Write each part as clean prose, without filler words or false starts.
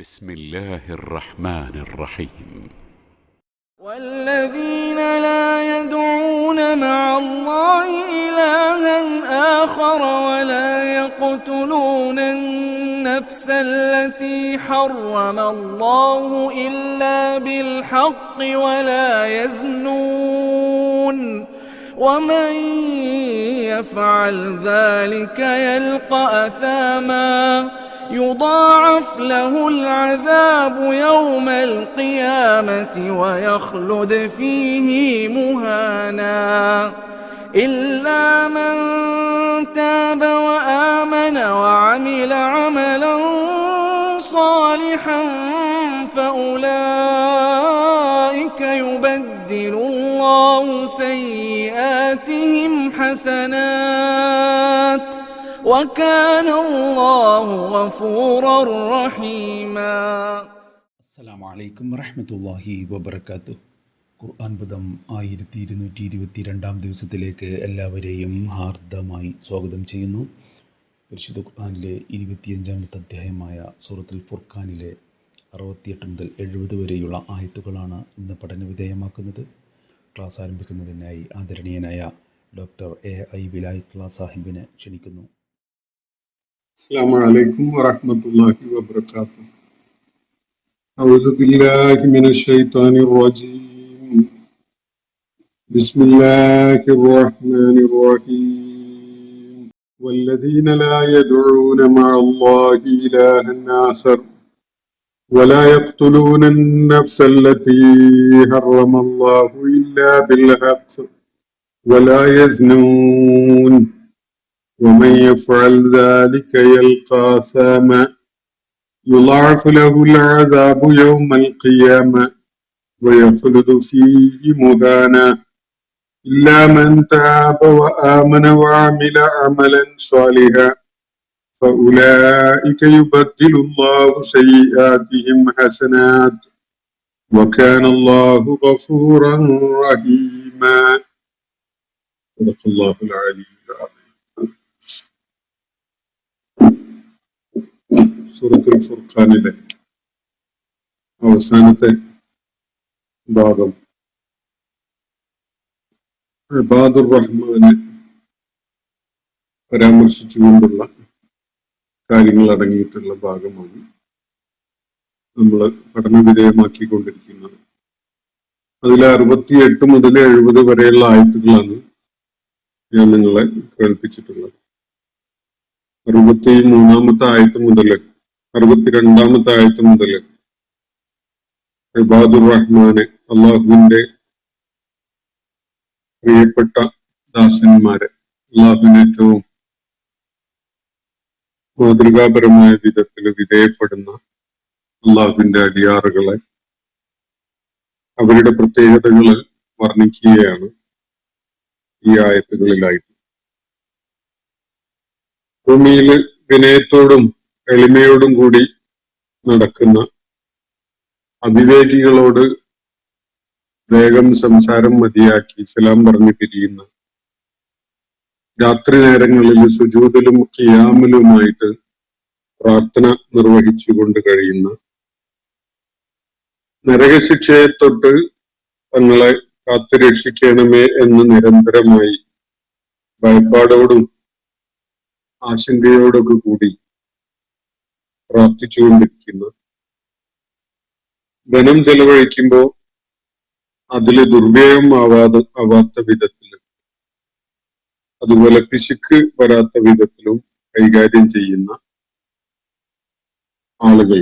بسم الله الرحمن الرحيم والذين لا يدعون مع الله إلها آخر ولا يقتلون النفس التي حرم الله إلا بالحق ولا يزنون ومن يفعل ذلك يلقى أثاما يضاعف له العذاب يوم القيامة ويخلد فيه مهانا إلا من تاب وآمن وعمل عملا صالحا فأولئك يبدل الله سيئاتهم حسنات وكان الله غفورا رحيما. السلام عليكم ورحمة الله وبركاته. ഖുർആൻ പദം 1222 ദിവസത്തിലേക്ക് എല്ലാവരെയും ഹാർദമായി സ്വാഗതം ചെയ്യുന്നു. പരിശുദ്ധ ഖുർആനിലെ 25-ാമത്തെ അധ്യായമായ സൂറത്തുൽ ഫുർഖാനിലെ 68 മുതൽ 70 വരെയുള്ള ആയത്തുകളാണ് ഇന്ന് പഠനവിധേയമാക്കുന്നത്. ക്ലാസ് ആരംഭിക്കുന്നതിനായി ആദരണീയനായ ഡോക്ടർ A.I. വിലായത്തുള്ള സാഹിബിനെ ക്ഷണിക്കുന്നു. السلام عليكم ورحمة الله وبركاته. أعوذ بالله من الشيطان الرجيم. بسم الله الرحمن الرحيم. والذين لا يدعون مع الله إلها آخر ولا يقتلون النفس التي حرم الله إلا بالحق ولا يزنون ومن يفعل ذلك يلقى أثاما يضاعف له العذاب يوم القيامة ويخلد فيه مهانا إلا من تاب وآمن وعمل عملا صالحا فأولئك يبدل الله سيئاتهم حسنات وكان الله غفورا رحيما. صدق الله العلي العظيم. സൂറത്തുൽ ഫുർഖാനിലെ അവസാനത്തെ ഭാഗം ഇബാദുർ റഹ്മാനെ പരാമർശിച്ചുകൊണ്ടുള്ള കാര്യങ്ങൾ അടങ്ങിയിട്ടുള്ള ഭാഗമാണ് നമ്മൾ പഠനവിധേയമാക്കിക്കൊണ്ടിരിക്കുന്നത്. അതിലെ 68 മുതൽ 70 വരെയുള്ള ആയത്തുകളാണ് ഞാൻ നിങ്ങളെ കേൾപ്പിച്ചിട്ടുള്ളത്. 63-ാമത്തെ ആയത്ത് മുതൽ 62-ാമത്തെ ആയത്ത് മുതൽ ഇബാദുർ റഹ്മാനെ, അള്ളാഹുവിന്റെ പ്രിയപ്പെട്ട ദാസന്മാരെ, അള്ളാഹുവിന് ഏറ്റവും മാതൃകാപരമായ വിധത്തിൽ വിധേയപ്പെടുന്ന അള്ളാഹുവിന്റെ അടിയാറുകളെ, അവരുടെ പ്രത്യേകതകള് വർണ്ണിക്കുകയാണ് ഈ ആയത്തുകളിലായിട്ട്. ഭൂമിയിൽ വിനയത്തോടും എളിമയോടും കൂടി നടക്കുന്ന അവിവേകികളോട് വേഗം സംസാരം മതിയാക്കി സലാം പറഞ്ഞു പിരിയുന്ന, രാത്രി നേരങ്ങളിൽ സുജൂദിലും ഖിയാമിലുമായിട്ട് പ്രാർത്ഥന നിർവഹിച്ചുകൊണ്ട് കഴിയുന്ന, നരകശിക്ഷയെ തൊട്ട് തങ്ങളെ കാത്തുരക്ഷിക്കണമേ എന്ന് നിരന്തരമായി ഭയപ്പാടോടും ആശങ്കയോടൊക്കെ കൂടി പ്രാർത്ഥിച്ചുകൊണ്ടിരിക്കുന്ന, ധനം ചെലവഴിക്കുമ്പോൾ അതില് ദുർവ്യയം ആവാത്ത വിധത്തിലും അതുപോലെ പിശുക്ക് വരാത്ത വിധത്തിലും കൈകാര്യം ചെയ്യുന്ന ആളുകൾ,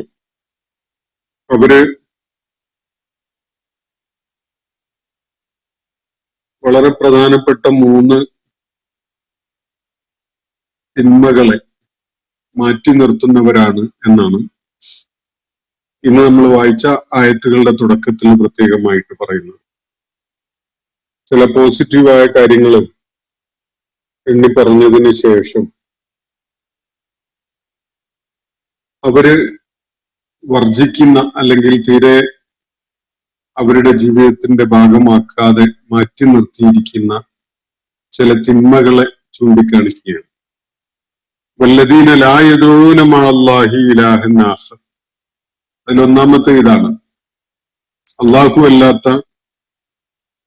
അവര് വളരെ പ്രധാനപ്പെട്ട 3 തിന്മകളെ മാറ്റി നിർത്തുന്നവരാണ് എന്നാണ് ഇന്ന് നമ്മൾ വായിച്ച ആയത്തുകളുടെ തുടക്കത്തിൽ പ്രത്യേകമായിട്ട് പറയുന്നത്. ചില പോസിറ്റീവായ കാര്യങ്ങൾ എണ്ണി പറഞ്ഞതിന് ശേഷം അവര് വർജിക്കുന്ന അല്ലെങ്കിൽ തീരെ അവരുടെ ജീവിതത്തിന്റെ ഭാഗമാക്കാതെ മാറ്റി നിർത്തിയിരിക്കുന്ന ചില തിന്മകളെ ചൂണ്ടിക്കാണിക്കുകയാണ്. വല്ലദീന ലാ യദഊന മഅല്ലാഹി ഇലാഹൻ ആഖർ. അതിലൊന്നാമത്തെ ഇതാണ്, അള്ളാഹു അല്ലാത്ത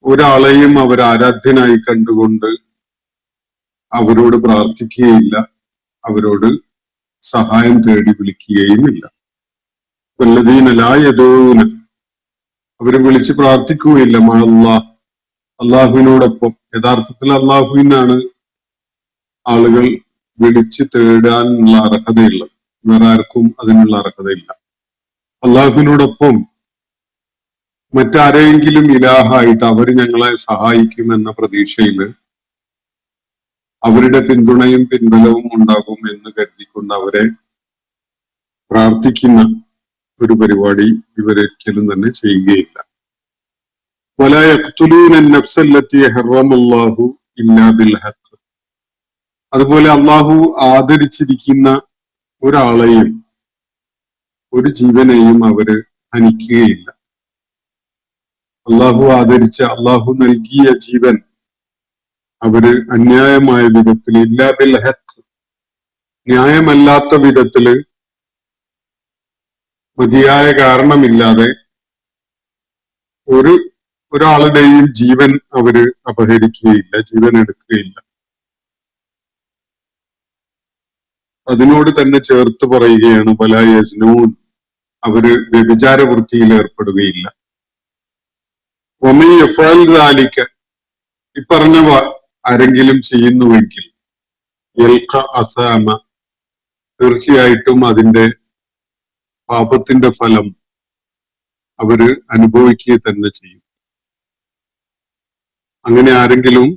ഒരാളെയും അവർ ആരാധ്യനായി കണ്ടുകൊണ്ട് അവരോട് പ്രാർത്ഥിക്കുകയില്ല, അവരോട് സഹായം തേടി വിളിക്കുകയുമില്ല. വല്ലദീന ലാ യദൂന, അവര് വിളിച്ച് പ്രാർത്ഥിക്കുകയില്ല മഅല്ലാഹ്, അള്ളാഹുവിനോടൊപ്പം. യഥാർത്ഥത്തിൽ അള്ളാഹുവിനാണ് ആളുകൾ വിളിച്ച് തേടാനുള്ള അർഹതയുള്ളത്, വേറെ ആർക്കും അതിനുള്ള അർഹതയില്ല. അള്ളാഹുവിനോടൊപ്പം മറ്റാരെങ്കിലും ഇലാഹായിട്ട് അവർ ഞങ്ങളെ സഹായിക്കുമെന്ന പ്രതീക്ഷയിൽ അവരുടെ പിന്തുണയും പിൻബലവും ഉണ്ടാകും എന്ന് കരുതിക്കൊണ്ട് അവരെ പ്രാർത്ഥിക്കുന്ന ഒരു പരിപാടി ഇവരൊരിക്കലും തന്നെ ചെയ്യുകയില്ല. വലാ യഖ്തുലൂന അൻ-നഫ്സ അല്ലത്തി ഹറമല്ലാഹു ഇല്ലാ ബിൽ ഹഖ്, അതുപോലെ അള്ളാഹു ആദരിച്ചിരിക്കുന്ന ഒരാളെയും ഒരു ജീവനെയും അവര് ഹനിക്കുകയില്ല. അള്ളാഹു ആദരിച്ച, അള്ളാഹു നൽകിയ ജീവൻ അവര് അന്യായമായ വിധത്തിൽ, ഇല്ലാ ബിൽ ഹഖ്, ന്യായമല്ലാത്ത വിധത്തില്, മതിയായ കാരണമില്ലാതെ ഒരാളുടെയും ജീവൻ അവര് അപഹരിക്കുകയില്ല, ജീവൻ എടുക്കുകയില്ല. അതിനോട് തന്നെ ചേർത്ത് പറയുകയാണ് വലാ യസ്നൂൻ, അവര് വ്യഭിചാര വൃത്തിയിൽ ഏർപ്പെടുകയില്ല. വമൻ യഫ്അൽ ദാലിക, ഇപ്പറഞ്ഞ ആരെങ്കിലും ചെയ്യുന്നുവെങ്കിൽ യൽഖ അസാമ, തീർച്ചയായിട്ടും അതിന്റെ പാപത്തിന്റെ ഫലം അവര് അനുഭവിക്കുക തന്നെ ചെയ്യും. അങ്ങനെ ആരെങ്കിലും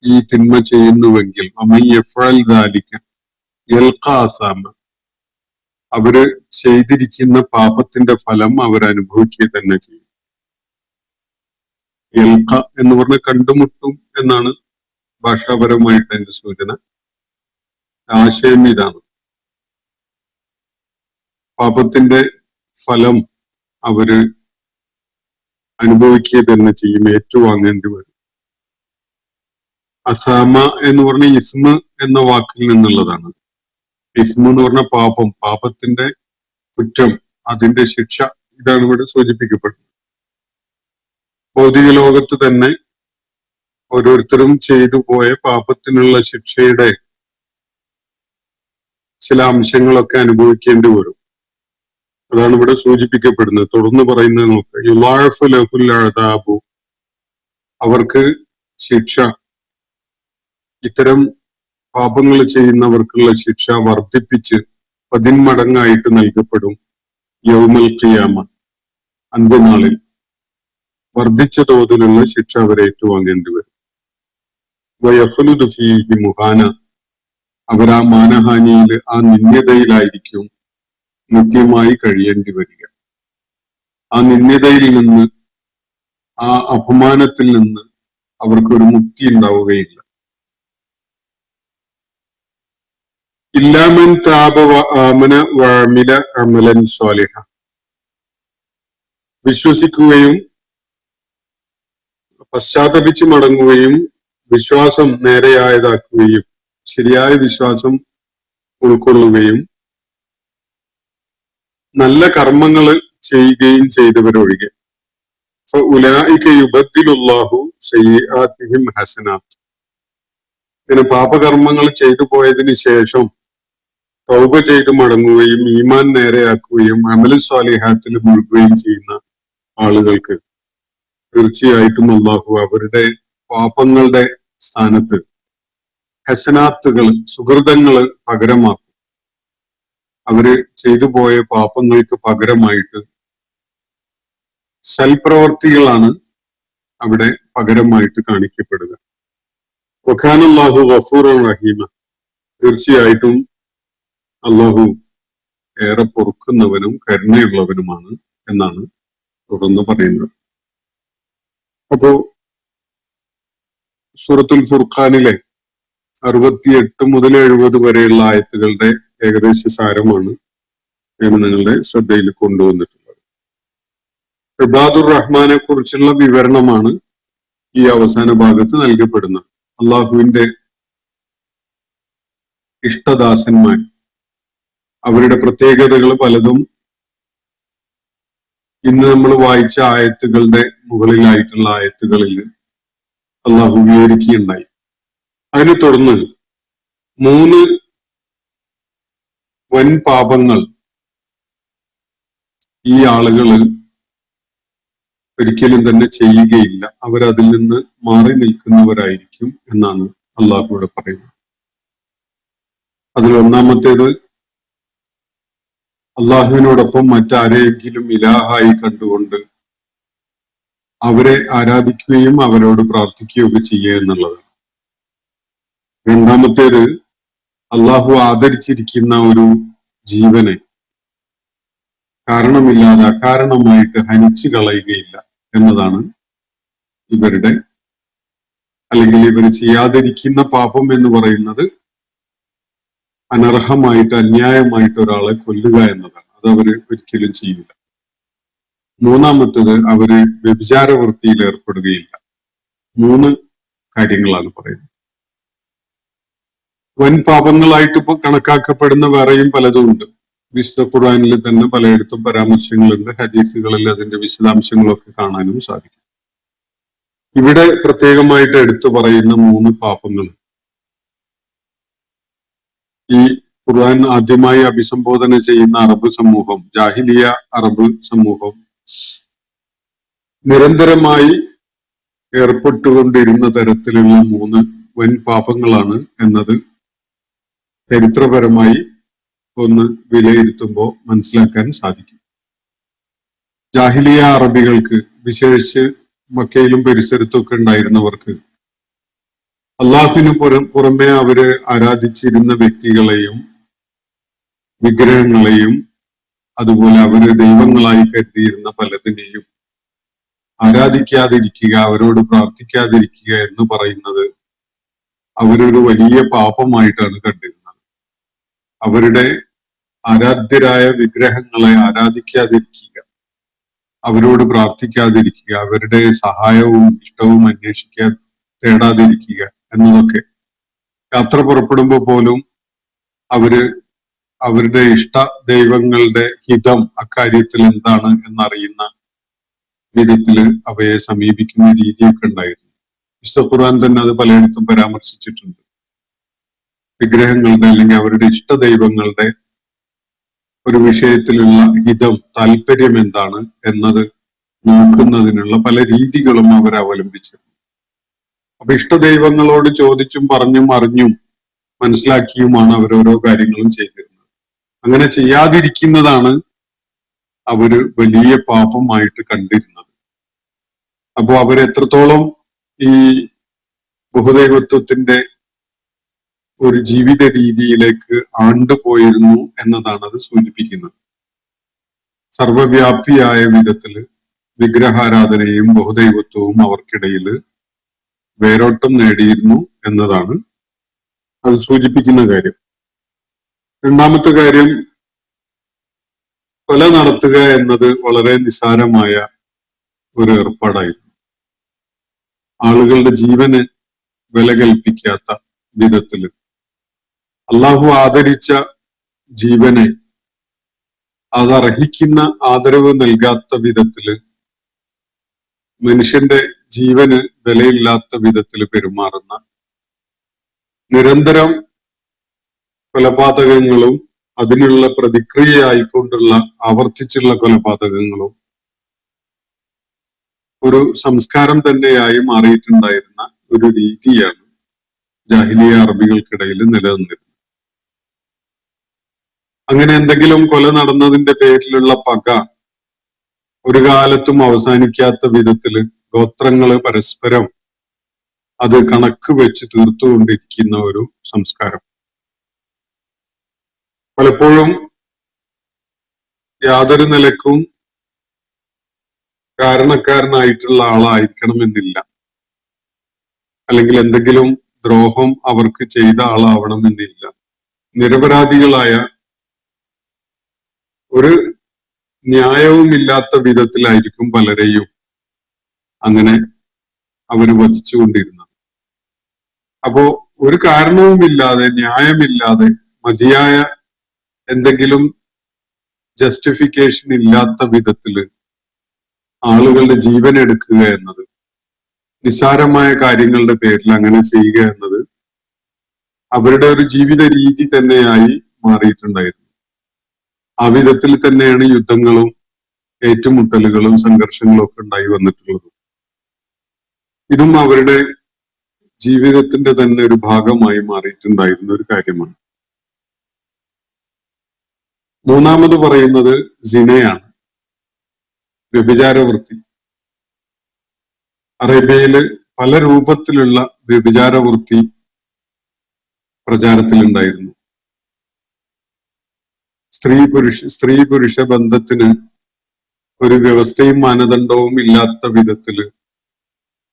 ഈ തിന്മ ചെയ്യുന്നുവെങ്കിൽ വമൻ യഫ്അൽ ദാലിക യൽഖ അസാമ, അവര് ചെയ്തിരിക്കുന്ന പാപത്തിന്റെ ഫലം അവർ അനുഭവിക്കുക തന്നെ ചെയ്യും. യൽഖ എന്ന് പറഞ്ഞ കണ്ടുമുട്ടും എന്നാണ് ഭാഷാപരമായിട്ട് അതിന്റെ സൂചന. ആശയം ഇതാണ്, പാപത്തിന്റെ ഫലം അവര് അനുഭവിക്കുക തന്നെ ചെയ്യും, ഏറ്റുവാങ്ങേണ്ടി വരും. അസാമ എന്ന് പറഞ്ഞ ഇസ്മ എന്ന വാക്കിൽ നിന്നുള്ളതാണ്. ഇസ്മ എന്ന് പറഞ്ഞ പാപം, പാപത്തിന്റെ കുറ്റം, അതിന്റെ ശിക്ഷ, ഇതാണ് ഇവിടെ സൂചിപ്പിക്കപ്പെടുന്നത്. ഭൗതിക ലോകത്ത് തന്നെ ഓരോരുത്തരും ചെയ്തു പോയ പാപത്തിനുള്ള ശിക്ഷയുടെ ചില അംശങ്ങളൊക്കെ അനുഭവിക്കേണ്ടി വരും. അതാണ് ഇവിടെ സൂചിപ്പിക്കപ്പെടുന്നത്. തുടർന്ന് പറയുന്നത് നോക്ക്, യുളാഅഫു ലഹുൽ അദാബു, അവർക്ക് ശിക്ഷ, ഇത്തരം പാപങ്ങൾ ചെയ്യുന്നവർക്കുള്ള ശിക്ഷ വർദ്ധിപ്പിച്ച് 10 മടങ്ങായിട്ട് നൽകപ്പെടും. യൗമൽ ഖിയാമ, അന്ത്യനാളിൽ വർദ്ധിച്ച തോതിലുള്ള ശിക്ഷ അവരെ ഏറ്റുവാങ്ങേണ്ടി വരും. വയഖ്ലുദു ഫീഹി മുഹാന, അവർ ആ മാനഹാനിയിൽ, ആ നിന്ദ്യതയിലായിരിക്കും നിത്യമായി കഴിയേണ്ടി വരിക. ആ നിന്ദ്യതയിൽ നിന്ന്, ആ അപമാനത്തിൽ നിന്ന് അവർക്കൊരു മുക്തി ഉണ്ടാവുകയില്ല. ഇല്ലാമൻ താബ വ ആമന വ അമില അമലൻ സ്വാലിഹ, വിശ്വസിക്കുകയും പശ്ചാത്തപിച്ച് മടങ്ങുകയും വിശ്വാസം നേരെയായതാക്കുകയും ശരിയായ വിശ്വാസം ഉൾക്കൊള്ളുകയും നല്ല കർമ്മങ്ങൾ ചെയ്യുകയും ചെയ്തവരൊഴികെ. ഫഉലൈക യുബദ്ദിലുല്ലാഹു സയ്യിആതിഹിം ഹസനാത്ത്, ഇങ്ങനെ പാപകർമ്മങ്ങൾ ചെയ്തു പോയതിനു ശേഷം തൗബ ചെയ്ത് മടങ്ങുകയും ഈമാൻ നേരെയാക്കുകയും അമലു സ്വാലിഹാത്തിൽ മുഴുകുകയും ചെയ്യുന്ന ആളുകൾക്ക് തീർച്ചയായിട്ടും അല്ലാഹു അവരുടെ പാപങ്ങളുടെ സ്ഥാനത്ത് ഹസനാത്തുകൾ, സുഹൃതങ്ങൾ പകരമാക്കും. അവര് ചെയ്തു പോയ പാപങ്ങൾക്ക് പകരമായിട്ട് സൽപ്രവർത്തികളാണ് അവിടെ പകരമായിട്ട് കാണിക്കപ്പെടുക. വഖാനല്ലാഹു ഗഫൂറൻ റഹീമ, തീർച്ചയായിട്ടും അല്ലാഹു ഏറെ പൊറുക്കുന്നവനും കരുണയുള്ളവനുമാണ് എന്നാണ് തുടർന്ന് പറയുന്നത്. അപ്പോ സൂറത്തുൽ ഫുർഖാനിലെ 68 മുതൽ 70 വരെയുള്ള ആയത്തുകളുടെ ഏകദേശ സാരമാണ് ഞാൻ നിങ്ങളുടെ ശ്രദ്ധയിൽ കൊണ്ടുവന്നിട്ടുള്ളത്. ഇബാദുർ റഹ്മാനെ കുറിച്ചുള്ള വിവരണമാണ് ഈ അവസാന ഭാഗത്ത് നൽകപ്പെടുന്നത്. അള്ളാഹുവിന്റെ ഇഷ്ടദാസന്മാർ, അവരുടെ പ്രത്യേകതകൾ പലതും ഇന്ന് നമ്മൾ വായിച്ച ആയത്തുകളുടെ മുകളിലായിട്ടുള്ള ആയത്തുകളിൽ അള്ളാഹു വിവരിക്കുകയുണ്ടായി. അതിനെ തുടർന്ന് 3 വൻ പാപങ്ങൾ ഈ ആളുകൾ ഒരിക്കലും തന്നെ ചെയ്യുകയില്ല, അവരതിൽ നിന്ന് മാറി നിൽക്കുന്നവരായിരിക്കും എന്നാണ് അള്ളാഹു ഇവിടെ പറയുന്നത്. അതിൽ ഒന്നാമത്തേത്, അള്ളാഹുവിനോടൊപ്പം മറ്റാരെയെങ്കിലും ഇലാഹായി കണ്ടുകൊണ്ട് അവരെ ആരാധിക്കുകയും അവരോട് പ്രാർത്ഥിക്കുകയൊക്കെ ചെയ്യുക എന്നുള്ളതാണ്. രണ്ടാമത്തേത്, അള്ളാഹു ആദരിച്ചിരിക്കുന്ന ഒരു ജീവനെ കാരണമില്ലാതെ അകാരണമായിട്ട് ഹനിച്ചു കളയുകയില്ല എന്നതാണ് ഇവരുടെ, അല്ലെങ്കിൽ ഇവർ ചെയ്യാതിരിക്കുന്ന പാപം എന്ന് പറയുന്നത് അനർഹമായിട്ട് അന്യായമായിട്ട് ഒരാളെ കൊല്ലുക എന്നതാണ്. അത് അവര് ഒരിക്കലും ചെയ്യില്ല. മൂന്നാമത്തത്, അവര് വ്യഭിചാര വൃത്തിയിൽ ഏർപ്പെടുകയില്ല. 3 കാര്യങ്ങളാണ് പറയുന്നത്. വൻ പാപങ്ങളായിട്ട് ഇപ്പൊ കണക്കാക്കപ്പെടുന്ന വേറെയും പലതും ഉണ്ട്. വിശുദ്ധ ഖുർആനിൽ തന്നെ പലയിടത്തും പരാമർശങ്ങളുണ്ട്. ഹദീസുകളിൽ അതിന്റെ വിശദാംശങ്ങളൊക്കെ കാണാനും സാധിക്കും. ഇവിടെ പ്രത്യേകമായിട്ട് എടുത്തു പറയുന്ന 3 പാപങ്ങൾ ഈ ഖുർആൻ ആദ്യമായി അഭിസംബോധന ചെയ്യുന്ന അറബ് സമൂഹം, ജാഹിലിയ അറബ് സമൂഹം നിരന്തരമായി ഏർപ്പെട്ടുകൊണ്ടിരുന്ന തരത്തിലുള്ള 3 വൻ പാപങ്ങളാണ് എന്നത് ചരിത്രപരമായി ഒന്ന് വിലയിരുത്തുമ്പോൾ മനസ്സിലാക്കാൻ സാധിക്കും. ജാഹിലിയ അറബികൾക്ക്, വിശേഷിച്ച് മക്കയിലും പരിസരത്തൊക്കെ ഉണ്ടായിരുന്നവർക്ക്, അള്ളാഹുവിന് പുറമെ അവര് ആരാധിച്ചിരുന്ന വ്യക്തികളെയും വിഗ്രഹങ്ങളെയും അതുപോലെ അവര് ദൈവങ്ങളായി കരുതിയിരുന്ന പലതിനെയും ആരാധിക്കാതിരിക്കുക, അവരോട് പ്രാർത്ഥിക്കാതിരിക്കുക എന്ന് പറയുന്നത് അവരൊരു വലിയ പാപമായിട്ടാണ് കണ്ടിരുന്നത്. അവരുടെ ആരാധ്യരായ വിഗ്രഹങ്ങളെ ആരാധിക്കാതിരിക്കുക, അവരോട് പ്രാർത്ഥിക്കാതിരിക്കുക, അവരുടെ സഹായവും ഇഷ്ടവും അന്വേഷിക്കാൻ തേടാതിരിക്കുക എന്നതൊക്കെ, യാത്ര പുറപ്പെടുമ്പോൾ പോലും അവരുടെ ഇഷ്ട ദൈവങ്ങളുടെ ഹിതം അക്കാര്യത്തിൽ എന്താണ് എന്നറിയുന്ന വിധത്തില് അവയെ സമീപിക്കുന്ന രീതിയൊക്കെ ഉണ്ടായിരുന്നു. വിശുദ്ധ ഖുർആൻ തന്നെ അത് പലയിടത്തും പരാമർശിച്ചിട്ടുണ്ട്. വിഗ്രഹങ്ങളുടെ അല്ലെങ്കിൽ അവരുടെ ഇഷ്ട ദൈവങ്ങളുടെ ഒരു വിഷയത്തിലുള്ള ഹിതം, താല്പര്യം എന്താണ് എന്നത് നോക്കുന്നതിനുള്ള പല രീതികളും അവർ അവലംബിച്ചിരുന്നു. അപ്പൊ ഇഷ്ടദൈവങ്ങളോട് ചോദിച്ചും പറഞ്ഞും അറിഞ്ഞും മനസ്സിലാക്കിയുമാണ് അവരോരോ കാര്യങ്ങളും ചെയ്തിരുന്നത്. അങ്ങനെ ചെയ്യാതിരിക്കുന്നതാണ് അവര് വലിയ പാപമായിട്ട് കണ്ടിരുന്നത്. അപ്പോ അവരെത്രത്തോളം ഈ ബഹുദൈവത്വത്തിന്റെ ഒരു ജീവിത രീതിയിലേക്ക് ആണ്ടുപോയിരുന്നു എന്നതാണ് അത് സൂചിപ്പിക്കുന്നത്. സർവവ്യാപിയായ വിധത്തില് വിഗ്രഹാരാധനയും ബഹുദൈവത്വവും അവർക്കിടയിൽ വേരോട്ടം നേടിയിരുന്നു എന്നതാണ് അത് സൂചിപ്പിക്കുന്ന കാര്യം. രണ്ടാമത്തെ കാര്യം, കൊല നടത്തുക എന്നത് വളരെ നിസ്സാരമായ ഒരു ഏർപ്പാടായിരുന്നു. ആളുകളുടെ ജീവന് വില കൽപ്പിക്കാത്ത വിധത്തില്, അള്ളാഹു ആദരിച്ച ജീവനെ അതർഹിക്കുന്ന ആദരവ് നൽകാത്ത വിധത്തില്, മനുഷ്യന്റെ ജീവന് വിലയില്ലാത്ത വിധത്തിൽ പെരുമാറുന്ന, നിരന്തരം കൊലപാതകങ്ങളും അതിനുള്ള പ്രതിക്രിയയായിക്കൊണ്ടുള്ള ആവർത്തിച്ചുള്ള കൊലപാതകങ്ങളും ഒരു സംസ്കാരം തന്നെയായി മാറിയിട്ടുണ്ടായിരുന്ന ഒരു രീതിയാണ് ജാഹിലിയ അറബികൾക്കിടയിൽ നിലനിന്നിരുന്നത്. അങ്ങനെ എന്തെങ്കിലും കൊല നടന്നതിന്റെ പേരിലുള്ള പക ഒരു കാലത്തും അവസാനിക്കാത്ത വിധത്തില് ഗോത്രങ്ങള് പരസ്പരം അത് കണക്ക് വെച്ച് തീർത്തുകൊണ്ടിരിക്കുന്ന ഒരു സംസ്കാരം. പലപ്പോഴും യാതൊരു നിലക്കും കാരണക്കാരനായിട്ടുള്ള ആളായിരിക്കണമെന്നില്ല, അല്ലെങ്കിൽ എന്തെങ്കിലും ദ്രോഹം അവർക്ക് ചെയ്ത ആളാവണമെന്നില്ല. നിരപരാധികളായ, ഒരു ന്യായവുമില്ലാത്ത വിധത്തിലായിരിക്കും പലരെയും അങ്ങനെ അവര് വധിച്ചുകൊണ്ടിരുന്നത്. അപ്പോ ഒരു കാരണവുമില്ലാതെ, ന്യായമില്ലാതെ, മതിയായ എന്തെങ്കിലും ജസ്റ്റിഫിക്കേഷൻ ഇല്ലാത്ത വിധത്തില് ആളുകളുടെ ജീവൻ എടുക്കുക എന്നത്, നിസ്സാരമായ കാര്യങ്ങളുടെ പേരിൽ അങ്ങനെ ചെയ്യുക എന്നത് അവരുടെ ഒരു ജീവിത രീതി തന്നെയായി മാറിയിട്ടുണ്ടായിരുന്നു. ആ വിധത്തിൽ തന്നെയാണ് യുദ്ധങ്ങളും ഏറ്റുമുട്ടലുകളും സംഘർഷങ്ങളും ഒക്കെ ഉണ്ടായി വന്നിട്ടുള്ളത്. ഇതും അവരുടെ ജീവിതത്തിന്റെ തന്നെ ഒരു ഭാഗമായി മാറിയിട്ടുണ്ടായിരുന്ന ഒരു കാര്യമാണ്. മൂന്നാമത് പറയുന്നത് സിനയാണ്, വ്യഭിചാരവൃത്തി. അറേബ്യയില് പല രൂപത്തിലുള്ള വ്യഭിചാരവൃത്തി പ്രചാരത്തിലുണ്ടായിരുന്നു. സ്ത്രീ പുരുഷ ബന്ധത്തിന് ഒരു വ്യവസ്ഥയും മാനദണ്ഡവും ഇല്ലാത്ത വിധത്തില്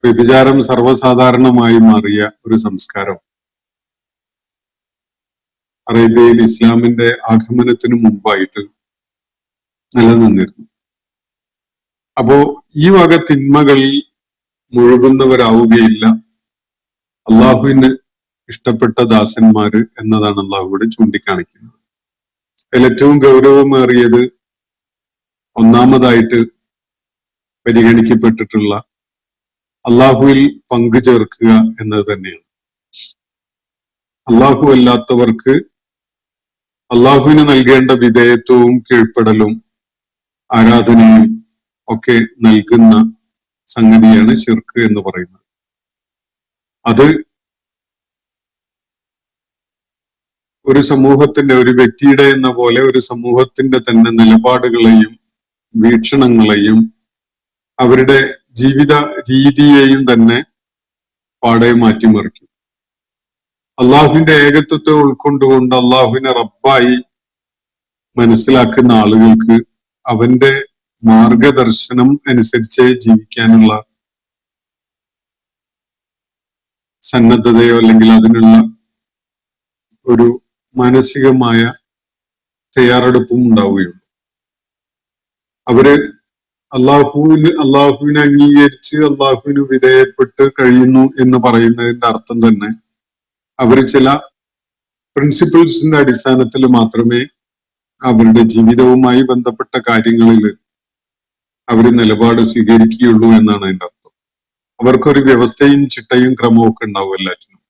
വ്യഭിചാരം സർവ്വസാധാരണമായി മാറിയ ഒരു സംസ്കാരം അറേബ്യയിൽ ഇസ്ലാമിന്റെ ആഗമനത്തിന് മുമ്പായിട്ട് നിലനിന്നിരുന്നു. അപ്പോ ഈ വക തിന്മകളിൽ മുഴുകുന്നവരാവുകയില്ല അള്ളാഹുവിന് ഇഷ്ടപ്പെട്ട ദാസന്മാര് എന്നതാണ് അള്ളാഹു ഇവിടെ ചൂണ്ടിക്കാണിക്കുന്നത്. അതിൽ ഏറ്റവും ഗൗരവമേറിയത് ഒന്നാമതായിട്ട് പരിഗണിക്കപ്പെട്ടിട്ടുള്ള അള്ളാഹുവിൽ പങ്കു ചേർക്കുക എന്നത് തന്നെയാണ്. അള്ളാഹു അല്ലാത്തവർക്ക് അള്ളാഹുവിന് നൽകേണ്ട വിധേയത്വവും കീഴ്പ്പെടലും ആരാധനയും ഒക്കെ നൽകുന്ന സംഗതിയാണ് ശിർക്ക് എന്ന് പറയുന്നത്. അത് ഒരു സമൂഹത്തിന്റെ, ഒരു വ്യക്തിയുടെ എന്ന പോലെ ഒരു സമൂഹത്തിന്റെ തന്നെ നിലപാടുകളെയും വീക്ഷണങ്ങളെയും അവരുടെ ജീവിത രീതിയെയും തന്നെ പാടെ മാറ്റിമറിക്കും. അള്ളാഹുവിന്റെ ഏകത്വത്തെ ഉൾക്കൊണ്ടുകൊണ്ട് അള്ളാഹുവിനെ റബ്ബായി മനസ്സിലാക്കുന്ന ആളുകൾക്ക് അവന്റെ മാർഗദർശനം അനുസരിച്ച് ജീവിക്കാനുള്ള സന്നദ്ധതയോ അല്ലെങ്കിൽ അതിനുള്ള ഒരു മാനസികമായ തയ്യാറെടുപ്പും ഉണ്ടാവുകയുള്ളൂ. അവര് അള്ളാഹുവിനെ അംഗീകരിച്ച് അള്ളാഹുവിന് വിധേയപ്പെട്ട് കഴിയുന്നു എന്ന് പറയുന്നതിന്റെ അർത്ഥം തന്നെ അവർ ചില പ്രിൻസിപ്പിൾസിന്റെ അടിസ്ഥാനത്തിൽ മാത്രമേ അവരുടെ ജീവിതവുമായി ബന്ധപ്പെട്ട കാര്യങ്ങളിൽ അവർ നിലപാട് സ്വീകരിക്കുകയുള്ളൂ എന്നാണ് അതിന്റെ അർത്ഥം. അവർക്കൊരു വ്യവസ്ഥയും ചിട്ടയും ക്രമവും ഒക്കെ ഉണ്ടാവും എല്ലാറ്റിനും.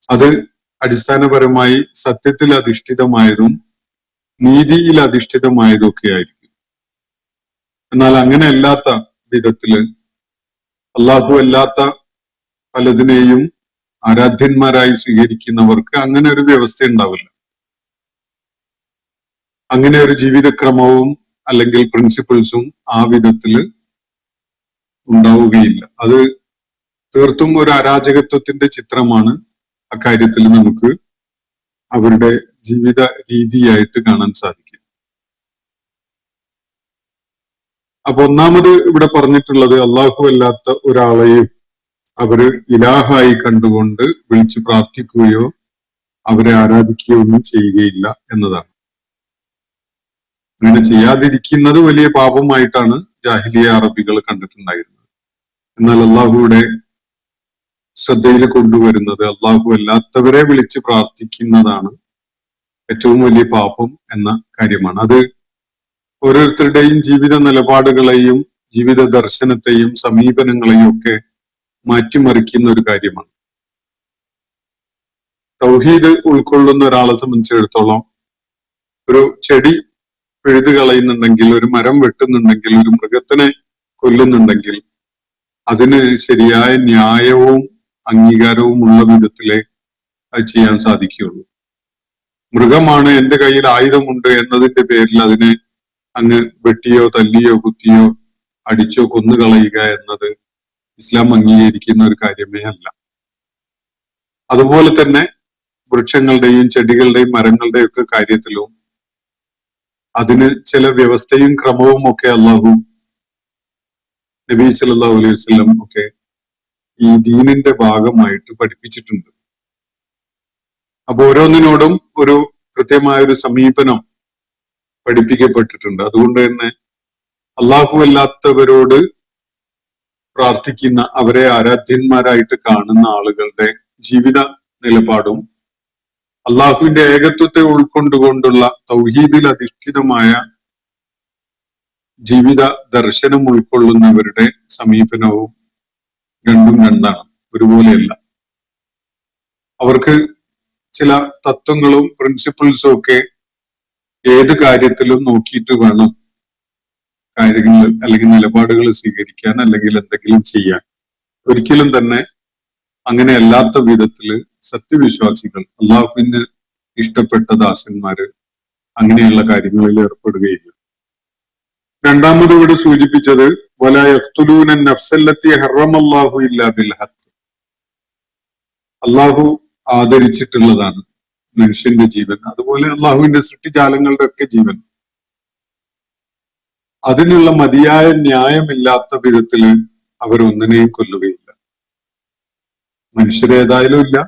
അത് അടിസ്ഥാനപരമായി സത്യത്തിൽ അധിഷ്ഠിതമായതും നീതിയിൽ അധിഷ്ഠിതമായതും ഒക്കെ ആയിരിക്കും. എന്നാൽ അങ്ങനെ അല്ലാത്ത വിധത്തില് അള്ളാഹു അല്ലാത്ത പലതിനെയും ആരാധ്യന്മാരായി സ്വീകരിക്കുന്നവർക്ക് അങ്ങനെ ഒരു വ്യവസ്ഥ ഉണ്ടാവില്ല. അങ്ങനെ ഒരു ജീവിതക്രമവും അല്ലെങ്കിൽ പ്രിൻസിപ്പിൾസും ആ വിധത്തില് ഉണ്ടാവുകയില്ല. അത് തീർത്തും ഒരു അരാജകത്വത്തിന്റെ ചിത്രമാണ് അക്കാര്യത്തിൽ നമുക്ക് അവരുടെ ജീവിത രീതിയായിട്ട് കാണാൻ സാധിക്കും. അപ്പൊ ഒന്നാമത് ഇവിടെ പറഞ്ഞിട്ടുള്ളത് അള്ളാഹു അല്ലാത്ത ഒരാളെയും അവര് ഇലാഹായി കണ്ടുകൊണ്ട് വിളിച്ചു പ്രാർത്ഥിക്കുകയോ അവരെ ആരാധിക്കുകയോ ഒന്നും ചെയ്യുകയില്ല എന്നതാണ്. അങ്ങനെ ചെയ്യാതിരിക്കുന്നത് വലിയ പാപമായിട്ടാണ് ജാഹിലിയ അറബികൾ കണ്ടിട്ടുണ്ടായിരുന്നത്. എന്നാൽ അള്ളാഹുവിടെ ശ്രദ്ധയിൽ കൊണ്ടുവരുന്നത് അള്ളാഹു അല്ലാത്തവരെ വിളിച്ച് പ്രാർത്ഥിക്കുന്നതാണ് ഏറ്റവും വലിയ പാപം എന്ന കാര്യമാണ്. അത് ഓരോരുത്തരുടെയും ജീവിത നിലപാടുകളെയും ജീവിത ദർശനത്തെയും സമീപനങ്ങളെയും ഒക്കെ മാറ്റിമറിക്കുന്ന ഒരു കാര്യമാണ്. തൗഹീദ് ഉൾക്കൊള്ളുന്ന ഒരാളെ സംബന്ധിച്ചിടത്തോളം ഒരു ചെടി പിഴുതു കളയുന്നുണ്ടെങ്കിൽ, ഒരു മരം വെട്ടുന്നുണ്ടെങ്കിൽ, ഒരു മൃഗത്തിനെ കൊല്ലുന്നുണ്ടെങ്കിൽ അതിന് ശരിയായ ന്യായവും അംഗീകാരവും ഉള്ള വിധത്തിലേ അത് ചെയ്യാൻ സാധിക്കുകയുള്ളൂ. മൃഗമാണ്, എന്റെ കയ്യിൽ ആയുധമുണ്ട് എന്നതിന്റെ പേരിൽ അതിനെ അങ്ങ് വെട്ടിയോ തല്ലിയോ കുത്തിയോ അടിച്ചോ കൊന്നുകളയുക എന്നത് ഇസ്ലാം അംഗീകരിക്കുന്ന ഒരു കാര്യമേ അല്ല. അതുപോലെ തന്നെ വൃക്ഷങ്ങളുടെയും ചെടികളുടെയും മരങ്ങളുടെയും ഒക്കെ കാര്യത്തിലും അതിന് ചില വ്യവസ്ഥയും ക്രമവും ഒക്കെ അള്ളാഹു നബി സല്ലല്ലാഹു അലൈഹി വസല്ലം ഒക്കെ ഈ ദീനിന്റെ ഭാഗമായിട്ട് പഠിപ്പിച്ചിട്ടുണ്ട്. അപ്പൊ ഓരോന്നിനോടും ഒരു കൃത്യമായ ഒരു സമീപനം പഠിപ്പിക്കപ്പെട്ടിട്ടുണ്ട്. അതുകൊണ്ട് തന്നെ അള്ളാഹു അല്ലാത്തവരോട് പ്രാർത്ഥിക്കുന്ന, അവരെ ആരാധ്യന്മാരായിട്ട് കാണുന്ന ആളുകളുടെ ജീവിത നിലപാടും അള്ളാഹുവിന്റെ ഏകത്വത്തെ ഉൾക്കൊണ്ടുകൊണ്ടുള്ള തൗഹീദിൽ അധിഷ്ഠിതമായ ജീവിത ദർശനം ഉൾക്കൊള്ളുന്നവരുടെ സമീപനവും രണ്ടും രണ്ടാണ്, ഒരുപോലെയല്ല. അവർക്ക് ചില തത്വങ്ങളും പ്രിൻസിപ്പിൾസും ഒക്കെ ഏത് കാര്യത്തിലും നോക്കിയിട്ട് വേണം കാര്യങ്ങൾ അല്ലെങ്കിൽ നിലപാടുകൾ സ്വീകരിക്കാൻ അല്ലെങ്കിൽ എന്തെങ്കിലും ചെയ്യാൻ. ഒരിക്കലും തന്നെ അങ്ങനെ അല്ലാത്ത വിധത്തില് സത്യവിശ്വാസികൾ, അള്ളാഹുവിന് ഇഷ്ടപ്പെട്ട ദാസന്മാര് അങ്ങനെയുള്ള കാര്യങ്ങളിൽ ഏർപ്പെടുകയില്ല. രണ്ടാമത് ഇവിടെ സൂചിപ്പിച്ചത് വലാ യഖ്തുലൂന നഫ്സല്ലത്തി ഹറമല്ലാഹു ഇല്ലാ ബിൽ ഹഖ്. അള്ളാഹു ആദരിച്ചിട്ടുള്ളതാണ് മനുഷ്യന്റെ ജീവൻ, അതുപോലെ അള്ളാഹുവിന്റെ സൃഷ്ടിജാലങ്ങളുടെ ഒക്കെ ജീവൻ. അതിനുള്ള മതിയായ ന്യായമില്ലാത്ത വിധത്തില് അവരൊന്നിനെയും കൊല്ലുകയില്ല. മനുഷ്യരേതായാലും ഇല്ല,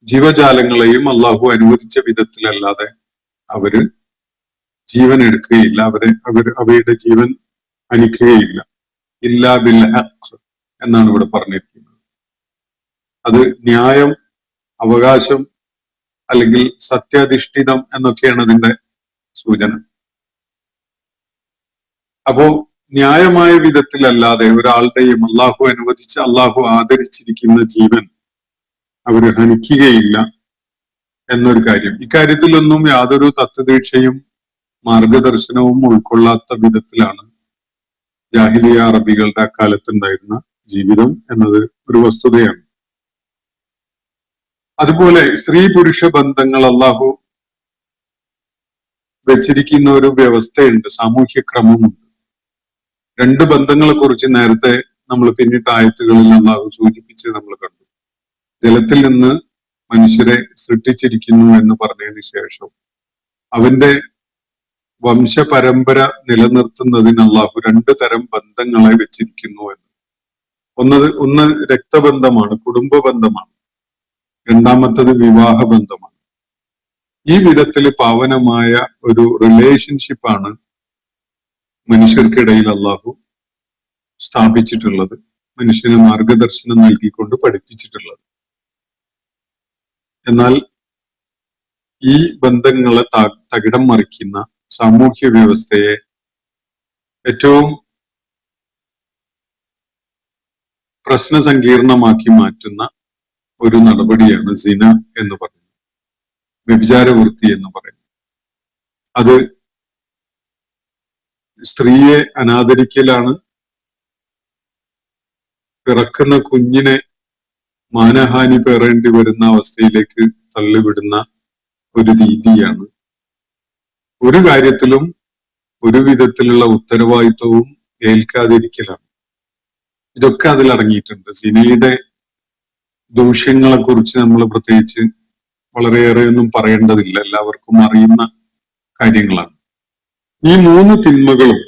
ജീവജാലങ്ങളെയും അള്ളാഹു അനുവദിച്ച വിധത്തിലല്ലാതെ അവര് ജീവൻ എടുക്കുകയില്ല, അവയുടെ ജീവൻ ഹനിക്കുകയില്ല. ഇല്ലാ ബിൽ ഹഖ് എന്നാണ് ഇവിടെ പറഞ്ഞിരിക്കുന്നത്. അത് ന്യായം, അവകാശം അല്ലെങ്കിൽ സത്യാധിഷ്ഠിതം എന്നൊക്കെയാണ് അതിന്റെ സൂചന. അപ്പോ ന്യായമായ വിധത്തിലല്ലാതെ ഒരാളുടെയും അള്ളാഹു അനുവദിച്ച് അള്ളാഹു ആദരിച്ചിരിക്കുന്ന ജീവൻ അവര് ഹനിക്കുകയില്ല എന്നൊരു കാര്യം. ഇക്കാര്യത്തിലൊന്നും യാതൊരു തത്വദീക്ഷയും മാർഗദർശനവും ഉൾക്കൊള്ളാത്ത വിധത്തിലാണ് ജാഹിലിയ അറബികളുടെ അക്കാലത്തുണ്ടായിരുന്ന ജീവിതം എന്നത് ഒരു വസ്തുതയാണ്. അതുപോലെ സ്ത്രീ പുരുഷ ബന്ധങ്ങൾ അള്ളാഹു വെച്ചിരിക്കുന്ന ഒരു വ്യവസ്ഥയുണ്ട്, സാമൂഹ്യ ക്രമമുണ്ട്. രണ്ട് ബന്ധങ്ങളെ കുറിച്ച് നേരത്തെ നമ്മൾ പിന്നിട്ട ആയത്തുകളിൽ അള്ളാഹു സൂചിപ്പിച്ച് നമ്മൾ കണ്ടു. ജലത്തിൽ നിന്ന് മനുഷ്യരെ സൃഷ്ടിച്ചിരിക്കുന്നു എന്ന് പറഞ്ഞതിന് ശേഷം അവന്റെ വംശപരമ്പര നിലനിർത്തുന്നതിന് അള്ളാഹു രണ്ട് തരം ബന്ധങ്ങളെ വെച്ചിരിക്കുന്നു എന്ന്. ഒന്ന് രക്തബന്ധമാണ്, കുടുംബ ബന്ധമാണ്. രണ്ടാമത്തത് വിവാഹ ബന്ധമാണ്. ഈ വിധത്തിൽ പാവനമായ ഒരു റിലേഷൻഷിപ്പാണ് മനുഷ്യർക്കിടയിൽ അള്ളാഹു സ്ഥാപിച്ചിട്ടുള്ളത്, മനുഷ്യന് മാർഗദർശനം നൽകിക്കൊണ്ട് പഠിപ്പിച്ചിട്ടുള്ളത്. എന്നാൽ ഈ ബന്ധങ്ങളെ തകിടം മറിക്കുന്ന സാമൂഹ്യ വ്യവസ്ഥയെ ഏറ്റവും പ്രശ്നസങ്കീർണമാക്കി മാറ്റുന്ന ഒരു നടപടിയാണ് സിന എന്ന് പറയുന്നത്, വ്യഭിചാരവൃത്തി എന്ന് പറയുന്നത്. അത് സ്ത്രീയെ അനാദരിക്കലാണ്, പിറക്കുന്ന കുഞ്ഞിനെ മാനഹാനി പേറേണ്ടി വരുന്ന അവസ്ഥയിലേക്ക് തള്ളിവിടുന്ന ഒരു രീതിയാണ്. ഒരു കാര്യത്തിലും ഒരു വിധത്തിലുള്ള ഉത്തരവാദിത്വവും ഏൽക്കാതിരിക്കലാണ്. ഇതൊക്കെ അതിലടങ്ങിയിട്ടുണ്ട്. സിനയുടെ ദൂഷ്യങ്ങളെ കുറിച്ച് നമ്മൾ പ്രത്യേകിച്ച് വളരെയേറെ ഒന്നും പറയേണ്ടതില്ല, എല്ലാവർക്കും അറിയുന്ന കാര്യങ്ങളാണ്. ഈ മൂന്ന് തിന്മകളും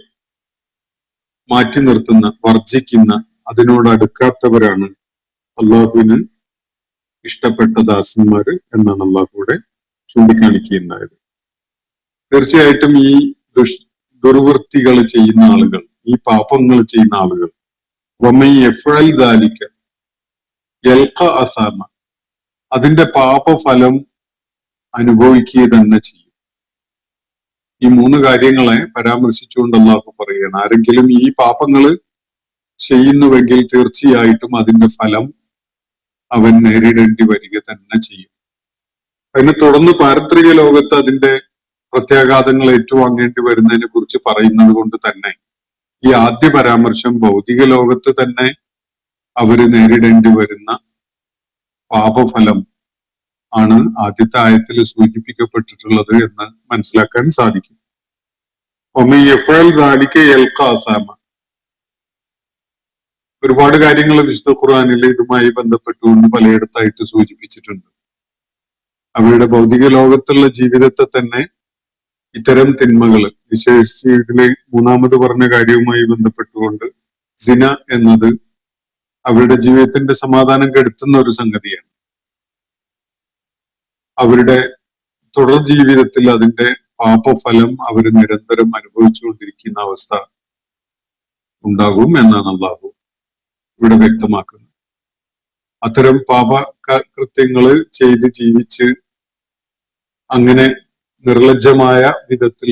മാറ്റി നിർത്തുന്ന, വർജിക്കുന്ന, അതിനോട് അടുക്കാത്തവരാണ് അള്ളാഹുവിന് ഇഷ്ടപ്പെട്ട ദാസന്മാര് എന്നാണ് അള്ളാഹുവിടെ ചൂണ്ടിക്കാണിക്കുകയുണ്ടായത്. തീർച്ചയായിട്ടും ഈ ദുർവൃത്തികൾ ചെയ്യുന്ന ആളുകൾ, ഈ പാപങ്ങൾ ചെയ്യുന്ന ആളുകൾ അതിന്റെ പാപഫലം അനുഭവിക്കുക തന്നെ ചെയ്യും. ഈ മൂന്ന് കാര്യങ്ങളെ പരാമർശിച്ചുകൊണ്ട് അള്ളാഹു പറയുകയാണ്, ആരെങ്കിലും ഈ പാപങ്ങള് ചെയ്യുന്നുവെങ്കിൽ തീർച്ചയായിട്ടും അതിന്റെ ഫലം അവൻ നേരിടേണ്ടി വരിക തന്നെ ചെയ്യും. അതിനെ തുടർന്ന് പാരത്രിക ലോകത്ത് അതിന്റെ പ്രത്യാഘാതങ്ങൾ ഏറ്റുവാങ്ങേണ്ടി വരുന്നതിനെ കുറിച്ച് പറയുന്നത് കൊണ്ട് തന്നെ ഈ ആദ്യ പരാമർശം ഭൗതിക ലോകത്ത് തന്നെ അവര് നേരിടേണ്ടി വരുന്ന പാപഫലം ആണ് ആദ്യത്തെ ആയത്തിൽ സൂചിപ്പിക്കപ്പെട്ടിട്ടുള്ളത് എന്ന് മനസ്സിലാക്കാൻ സാധിക്കും. ഒരുപാട് കാര്യങ്ങൾ വിശുദ്ധ ഖുർആനിൽ ഇതുമായി ബന്ധപ്പെട്ടുകൊണ്ട് പലയിടത്തായിട്ട് സൂചിപ്പിച്ചിട്ടുണ്ട്. അവരുടെ ഭൗതിക ലോകത്തുള്ള ജീവിതത്തെ തന്നെ ഇത്തരം തിന്മകൾ, വിശേഷിച്ച് ഇതിലെ മൂന്നാമത് പറഞ്ഞ കാര്യവുമായി ബന്ധപ്പെട്ടുകൊണ്ട് സിന എന്നത് അവരുടെ ജീവിതത്തിന്റെ സമാധാനം കെടുത്തുന്ന ഒരു സംഗതിയാണ്. അവരുടെ തുടർ ജീവിതത്തിൽ അതിന്റെ പാപഫലം അവർ നിരന്തരം അനുഭവിച്ചുകൊണ്ടിരിക്കുന്ന അവസ്ഥ ഉണ്ടാകും എന്നാണ് അള്ളാഹു ഇവിടെ വ്യക്തമാക്കുന്നത്. അത്തരം പാപ കൃത്യങ്ങള് ചെയ്ത് ജീവിച്ച് അങ്ങനെ നിർലജ്ജമായ വിധത്തിൽ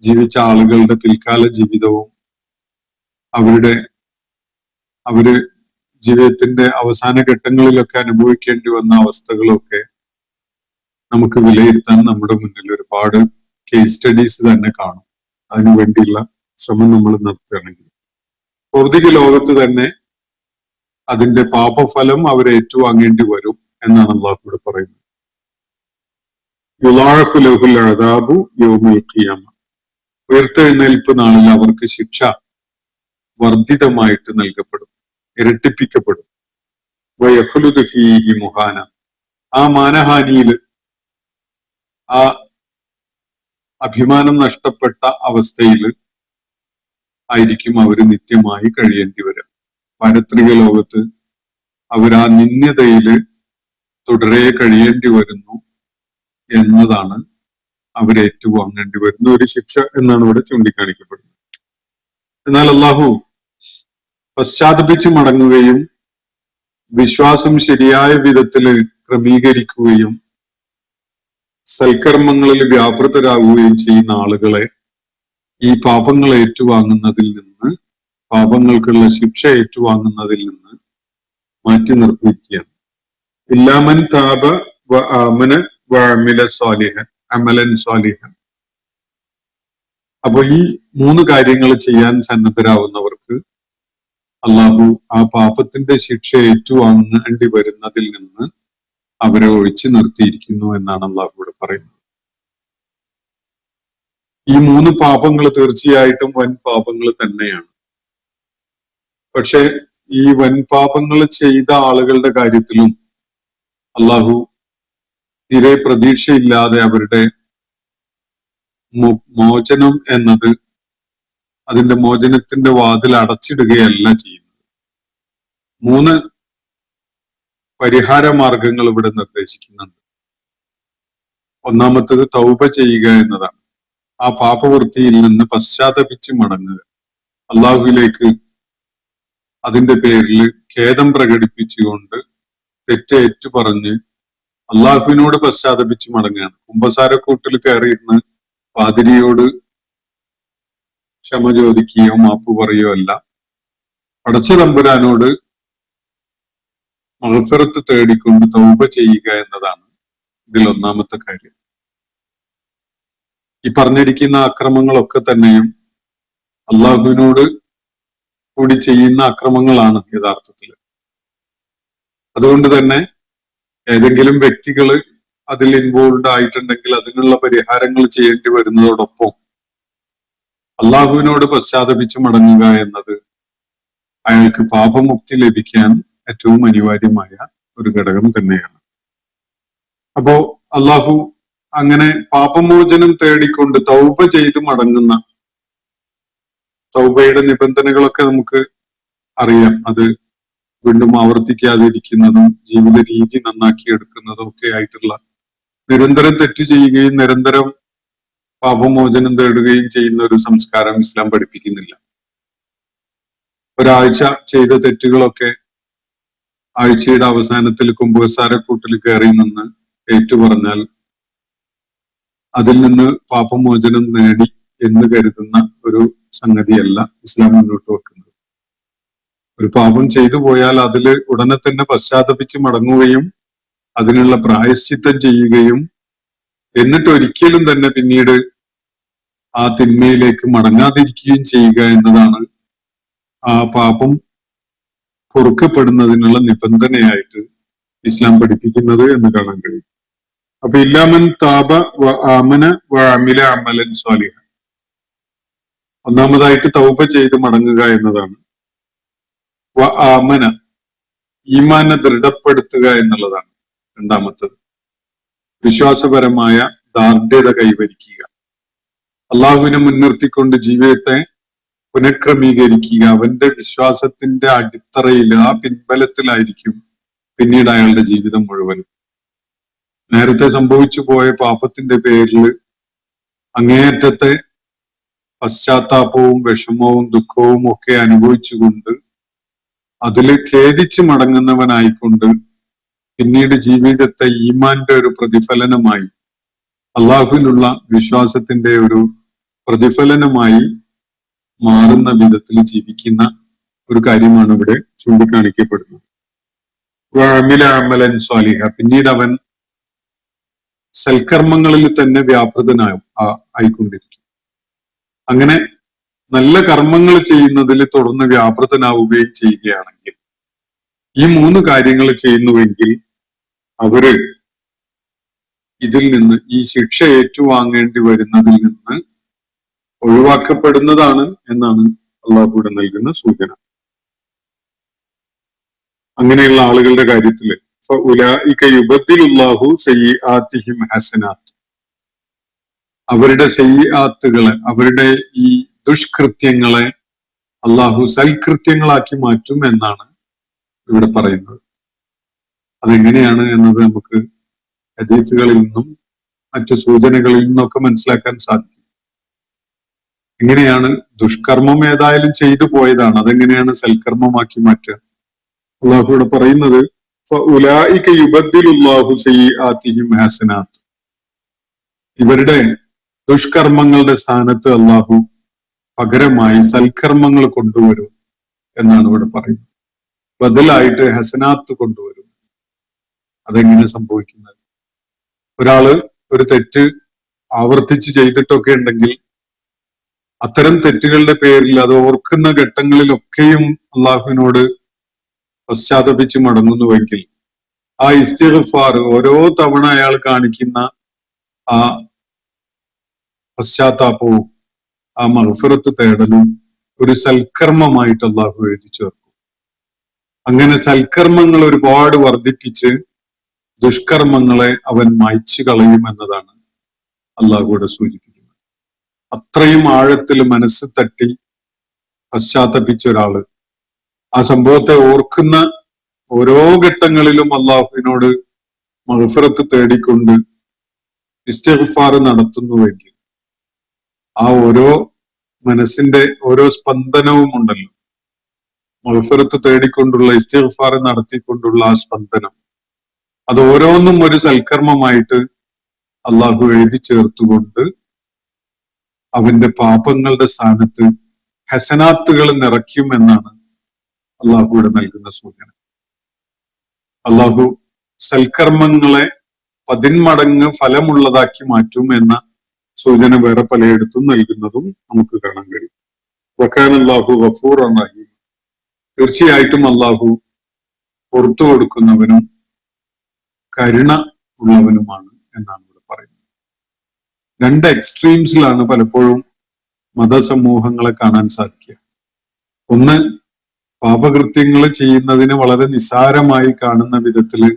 ജീവിച്ച ആളുകളുടെ പിൽക്കാല ജീവിതവും അവര് ജീവിതത്തിന്റെ അവസാന ഘട്ടങ്ങളിലൊക്കെ അനുഭവിക്കേണ്ടി വന്ന അവസ്ഥകളൊക്കെ നമുക്ക് വിലയിരുത്താൻ നമ്മുടെ മുന്നിൽ ഒരുപാട് കേസ് സ്റ്റഡീസ് തന്നെ കാണും. അതിനു വേണ്ടിയുള്ള ശ്രമം നമ്മൾ നടത്തുകയാണെങ്കിൽ ഭൗതിക ലോകത്ത് തന്നെ അതിന്റെ പാപഫലം അവർ ഏറ്റുവാങ്ങേണ്ടി വരും എന്നാണ് അള്ളാഹു ഇവിടെ പറയുന്നത്. യുളാഅഫു ലഹുൽ അദാബു യൗമൽ ഖിയാമ, ഉയർത്തെഴുന്നേൽപ്പ് നാളിൽ അവർക്ക് ശിക്ഷ വർദ്ധിതമായിട്ട് നൽകപ്പെടും, ഇരട്ടിപ്പിക്കപ്പെടും. വയഖ്ലുദു ഫീഹി മുഹാന, ആ മാനഹാനിയിൽ, ആ അഭിമാനം നഷ്ടപ്പെട്ട അവസ്ഥയിൽ ആയിരിക്കും അവർ നിത്യമായി കഴിയേണ്ടി വരിക. പാരത്രിക ലോകത്ത് അവർ ആ നിന്ദ്യതയില് തുടരെ കഴിയേണ്ടി വരുന്നു എന്നതാണ് അവരേറ്റുവാങ്ങേണ്ടി വരുന്ന ഒരു ശിക്ഷ എന്നാണ് ഇവിടെ ചൂണ്ടിക്കാണിക്കപ്പെടുന്നത്. എന്നാൽ അള്ളാഹു പശ്ചാത്തപിച്ച് മടങ്ങുകയും വിശ്വാസം ശരിയായ വിധത്തിൽ ക്രമീകരിക്കുകയും സൽക്കർമ്മങ്ങളിൽ വ്യാപൃതരാകുകയും ചെയ്യുന്ന ആളുകളെ ഈ പാപങ്ങൾ ഏറ്റുവാങ്ങുന്നതിൽ നിന്ന്, പാപങ്ങൾക്കുള്ള ശിക്ഷ ഏറ്റുവാങ്ങുന്നതിൽ നിന്ന് മാറ്റി നിർത്തിയിരിക്കുകയാണ്. ഇല്ലാമൻ താബ വ ആമന വ അമില സ്വാലിഹൻ, അമലൻ സ്വാലിഹൻ. അപ്പൊ ഈ 3 കാര്യങ്ങൾ ചെയ്യാൻ സന്നദ്ധരാവുന്നവർക്ക് അള്ളാഹു ആ പാപത്തിന്റെ ശിക്ഷ ഏറ്റുവാങ്ങേണ്ടി വരുന്നതിൽ നിന്ന് അവരെ ഒഴിച്ചു നിർത്തിയിരിക്കുന്നു എന്നാണ് അള്ളാഹു ഇവിടെ പറയുന്നത്. ഈ 3 പാപങ്ങൾ തീർച്ചയായിട്ടും വൻ പാപങ്ങൾ തന്നെയാണ്. പക്ഷെ ഈ വൻ പാപങ്ങൾ ചെയ്ത ആളുകളുടെ കാര്യത്തിലും അള്ളാഹു തീരെ പ്രതീക്ഷയില്ലാതെ അവരുടെ മോചനം എന്നത്, അതിന്റെ മോചനത്തിന്റെ വാതിൽ അടച്ചിടുകയല്ല ചെയ്യുന്നത്. 3 പരിഹാര മാർഗങ്ങൾ ഇവിടെ നിർദ്ദേശിക്കുന്നുണ്ട്. ഒന്നാമത്തത് തൗബ ചെയ്യുക എന്നതാണ്. ആ പാപവൃത്തിയിൽ നിന്ന് പശ്ചാത്തപിച്ച് മടങ്ങുക, അള്ളാഹുവിലേക്ക് അതിന്റെ പേരിൽ ഖേദം പ്രകടിപ്പിച്ചുകൊണ്ട് തെറ്റേറ്റു പറഞ്ഞ് അള്ളാഹുവിനോട് പശ്ചാത്തപിച്ച് മടങ്ങുകയാണ്. കുമ്പസാരക്കൂട്ടിൽ കയറിയിരുന്ന് പാതിരിയോട് ക്ഷമ ചോദിക്കുകയോ മാപ്പ് പറയുകയോ അല്ല, പടച്ച തമ്പുരാനോട് മഗ്ഫിറത്ത് തേടിക്കൊണ്ട് തൗബ ചെയ്യുക എന്നതാണ് ഇതിൽ ഒന്നാമത്തെ കാര്യം. ഈ പറഞ്ഞിരിക്കുന്ന അക്രമങ്ങളൊക്കെ തന്നെയും അള്ളാഹുവിനോട് കൂടി ചെയ്യുന്ന അക്രമങ്ങളാണ് യഥാർത്ഥത്തിൽ. അതുകൊണ്ട് തന്നെ ഏതെങ്കിലും വ്യക്തികൾ അതിൽ ഇൻവോൾവ് ആയിട്ടുണ്ടെങ്കിൽ അതിനുള്ള പരിഹാരങ്ങൾ ചെയ്യേണ്ടി വരുന്നതോടൊപ്പം അള്ളാഹുവിനോട് പശ്ചാത്തപിച്ച് മടങ്ങുക എന്നത് അയാൾക്ക് പാപമുക്തി ലഭിക്കാൻ ഏറ്റവും അനിവാര്യമായ ഒരു ഘടകം തന്നെയാണ്. അപ്പോ അള്ളാഹു അങ്ങനെ പാപമോചനം തേടിക്കൊണ്ട് തൗബ ചെയ്ത് മടങ്ങുന്ന, തൗബയുടെ നിബന്ധനകളൊക്കെ നമുക്ക് അറിയാം. അത് വീണ്ടും ആവർത്തിക്കാതിരിക്കുന്നതും ജീവിത രീതി നന്നാക്കിയെടുക്കുന്നതും ഒക്കെ ആയിട്ടുള്ള, നിരന്തരം തെറ്റ് ചെയ്യുകയും നിരന്തരം പാപമോചനം തേടുകയും ചെയ്യുന്ന ഒരു സംസ്കാരം ഇസ്ലാം പഠിപ്പിക്കുന്നില്ല. ഒരാഴ്ച ചെയ്ത തെറ്റുകളൊക്കെ ആഴ്ചയുടെ അവസാനത്തിൽ കുമ്പസാരക്കൂട്ടിൽ കയറി നിന്ന് ഏറ്റുപറഞ്ഞാൽ അതിൽ നിന്ന് പാപമോചനം നേടി എന്ന് കരുതുന്ന ഒരു സംഗതിയല്ല ഇസ്ലാം മുന്നോട്ട് വെക്കുന്നത്. ഒരു പാപം ചെയ്തു പോയാൽ അതിൽ ഉടനെ തന്നെ പശ്ചാത്തപിച്ച് മടങ്ങുകയും അതിനുള്ള പ്രായശ്ചിത്തം ചെയ്യുകയും എന്നിട്ട് ഒരിക്കലും തന്നെ പിന്നീട് ആ തിന്മയിലേക്ക് മടങ്ങാതിരിക്കുകയും ചെയ്യുക എന്നതാണ് ആ പാപം പൊറുക്കപ്പെടുന്നതിനുള്ള നിബന്ധനയായിട്ട് ഇസ്ലാം പഠിപ്പിക്കുന്നത് എന്ന് കാണാൻ കഴിയും. അപ്പൊ ഇല്ലാമൻ താബ വ ആമന വ അമില അമലൻ സ്വാലിഹ, ഒന്നാമതായിട്ട് തൗബ ചെയ്ത് മടങ്ങുക എന്നതാണ്. വ ആമന, ഈമാനെ ദൃഢപ്പെടുത്തുക എന്നുള്ളതാണ് രണ്ടാമത്തത്. വിശ്വാസപരമായ ദാർഢ്യത കൈവരിക്കുക, അള്ളാഹുവിനെ മുൻനിർത്തിക്കൊണ്ട് ജീവിതത്തെ പുനഃക്രമീകരിക്കുക. അവന്റെ വിശ്വാസത്തിന്റെ അടിത്തറയിൽ, ആ പിൻബലത്തിലായിരിക്കും പിന്നീട് അയാളുടെ ജീവിതം മുഴുവനും. നേരത്തെ സംഭവിച്ചു പോയ പാപത്തിന്റെ പേരിൽ അങ്ങേയറ്റത്തെ പശ്ചാത്താപവും വിഷമവും ദുഃഖവും ഒക്കെ അനുഭവിച്ചുകൊണ്ട് അതിൽ ഖേദിച്ച് മടങ്ങുന്നവനായിക്കൊണ്ട് പിന്നീട് ജീവിതത്തെ ഈമാന്റെ ഒരു പ്രതിഫലനമായി, അള്ളാഹുവിലുള്ള വിശ്വാസത്തിന്റെ ഒരു പ്രതിഫലനമായി മാറുന്ന വിധത്തിൽ ജീവിക്കുന്ന ഒരു കാര്യമാണ് ഇവിടെ ചൂണ്ടിക്കാണിക്കപ്പെടുന്നത്. അമലൻ സ്വാലിഹ, പിന്നീട് അവൻ സൽക്കർമ്മങ്ങളിൽ തന്നെ ആയിക്കൊണ്ടിരിക്കും. അങ്ങനെ നല്ല കർമ്മങ്ങൾ ചെയ്യുന്നതിൽ തുടർന്ന് വ്യാപൃതനാവുകയും ചെയ്യുകയാണെങ്കിൽ, ഈ 3 കാര്യങ്ങൾ ചെയ്യുന്നുവെങ്കിൽ അവര് ഇതിൽ നിന്ന്, ഈ ശിക്ഷ ഏറ്റുവാങ്ങേണ്ടി വരുന്നതിൽ നിന്ന് ഒഴിവാക്കപ്പെടുന്നതാണ് എന്നാണ് അള്ളാഹുവിടെ നൽകുന്ന സൂചന. അങ്ങനെയുള്ള ആളുകളുടെ കാര്യത്തില് ഹസനാത്ത്, അവരുടെ സയ്യിആത്തുകളെ, അവരുടെ ഈ ദുഷ്കൃത്യങ്ങളെ അള്ളാഹു സൽകൃത്യങ്ങളാക്കി മാറ്റും എന്നാണ് ഇവിടെ പറയുന്നത്. അതെങ്ങനെയാണ് എന്നത് നമുക്ക് ഹദീസുകളിൽ നിന്നും മറ്റു സൂചനകളിൽ നിന്നൊക്കെ മനസ്സിലാക്കാൻ സാധിക്കും. എങ്ങനെയാണ് ദുഷ്കർമ്മം ഏതായാലും ചെയ്തു പോയതാണ്, അതെങ്ങനെയാണ് സൽക്കർമ്മമാക്കി മാറ്റുക? അള്ളാഹു ഇവിടെ പറയുന്നത് ഹസനാത്ത്, ഇവരുടെ ദുഷ്കർമ്മങ്ങളുടെ സ്ഥാനത്ത് അള്ളാഹു പകരമായി സൽക്കർമ്മങ്ങൾ കൊണ്ടുവരും എന്നാണ് ഇവിടെ പറയുന്നത്. ബദലായിട്ട് ഹസനാത്ത് കൊണ്ടുവരും. അതെങ്ങനെ സംഭവിക്കുന്നത്? ഒരാള് ഒരു തെറ്റ് ആവർത്തിച്ച് ചെയ്തിട്ടൊക്കെ ഉണ്ടെങ്കിൽ അത്തരം തെറ്റുകളുടെ പേരിൽ അത് ഓർക്കുന്ന ഘട്ടങ്ങളിലൊക്കെയും അള്ളാഹുവിനോട് പശ്ചാത്തപിച്ച് മടങ്ങുന്നുവെങ്കിൽ ആ ഇസ്തിഗ്ഫാർ, ഓരോ തവണ അയാൾ കാണിക്കുന്ന ആ പശ്ചാത്താപവും ആ മഗ്ഫിറത്ത് തേടലും ഒരു സൽക്കർമ്മമായിട്ട് അള്ളാഹു എഴുതി ചേർക്കും. അങ്ങനെ സൽക്കർമ്മങ്ങൾ ഒരുപാട് വർദ്ധിപ്പിച്ച് ദുഷ്കർമ്മങ്ങളെ അവൻ മായ്ച്ചു കളയും എന്നതാണ് അള്ളാഹുവിടെ സൂചിപ്പിക്കുന്നത്. അത്രയും ആഴത്തിൽ മനസ്സ് തട്ടി പശ്ചാത്തപിച്ച ഒരാള് ആ സംഭവത്തെ ഓർക്കുന്ന ഓരോ ഘട്ടങ്ങളിലും അള്ളാഹുവിനോട് മഗ്ഫിറത്ത് തേടിക്കൊണ്ട് ഇസ്തിഗ്ഫാർ നടത്തുന്നുവെങ്കിൽ, ആ ഓരോ മനസ്സിന്റെ ഓരോ സ്പന്ദനവും ഉണ്ടല്ലോ, മഗ്ഫിറത്ത് തേടിക്കൊണ്ടുള്ള ഇസ്തിഗ്ഫാർ നടത്തിക്കൊണ്ടുള്ള ആ സ്പന്ദനം, അത് ഓരോന്നും ഒരു സൽക്കർമ്മമായിട്ട് അള്ളാഹു എഴുതി ചേർത്തുകൊണ്ട് അവന്റെ പാപങ്ങളുടെ സ്ഥാനത്ത് ഹസനാത്തുകൾ നിറയ്ക്കും എന്നാണ് അള്ളാഹുവിടെ നൽകുന്ന സൂചന. അള്ളാഹു സൽക്കർമ്മങ്ങളെ 10 മടങ്ങ് ഫലമുള്ളതാക്കി മാറ്റും എന്ന സൂചന വേറെ പലയിടത്തും നൽകുന്നതും നമുക്ക് കാണാൻ കഴിയും. വകാന അല്ലാഹു ഗഫൂറൻ റഹീം, തീർച്ചയായിട്ടും അള്ളാഹു പുറത്തു കൊടുക്കുന്നവനും കരുണ ഉള്ളവനുമാണ് എന്നാണ് ഇവിടെ പറയുന്നത്. 2 എക്സ്ട്രീംസിലാണ് പലപ്പോഴും മതസമൂഹങ്ങളെ കാണാൻ സാധിക്കുക. ഒന്ന്, പാപകൃത്യങ്ങൾ ചെയ്യുന്നതിന് വളരെ നിസ്സാരമായി കാണുന്ന വിധത്തില്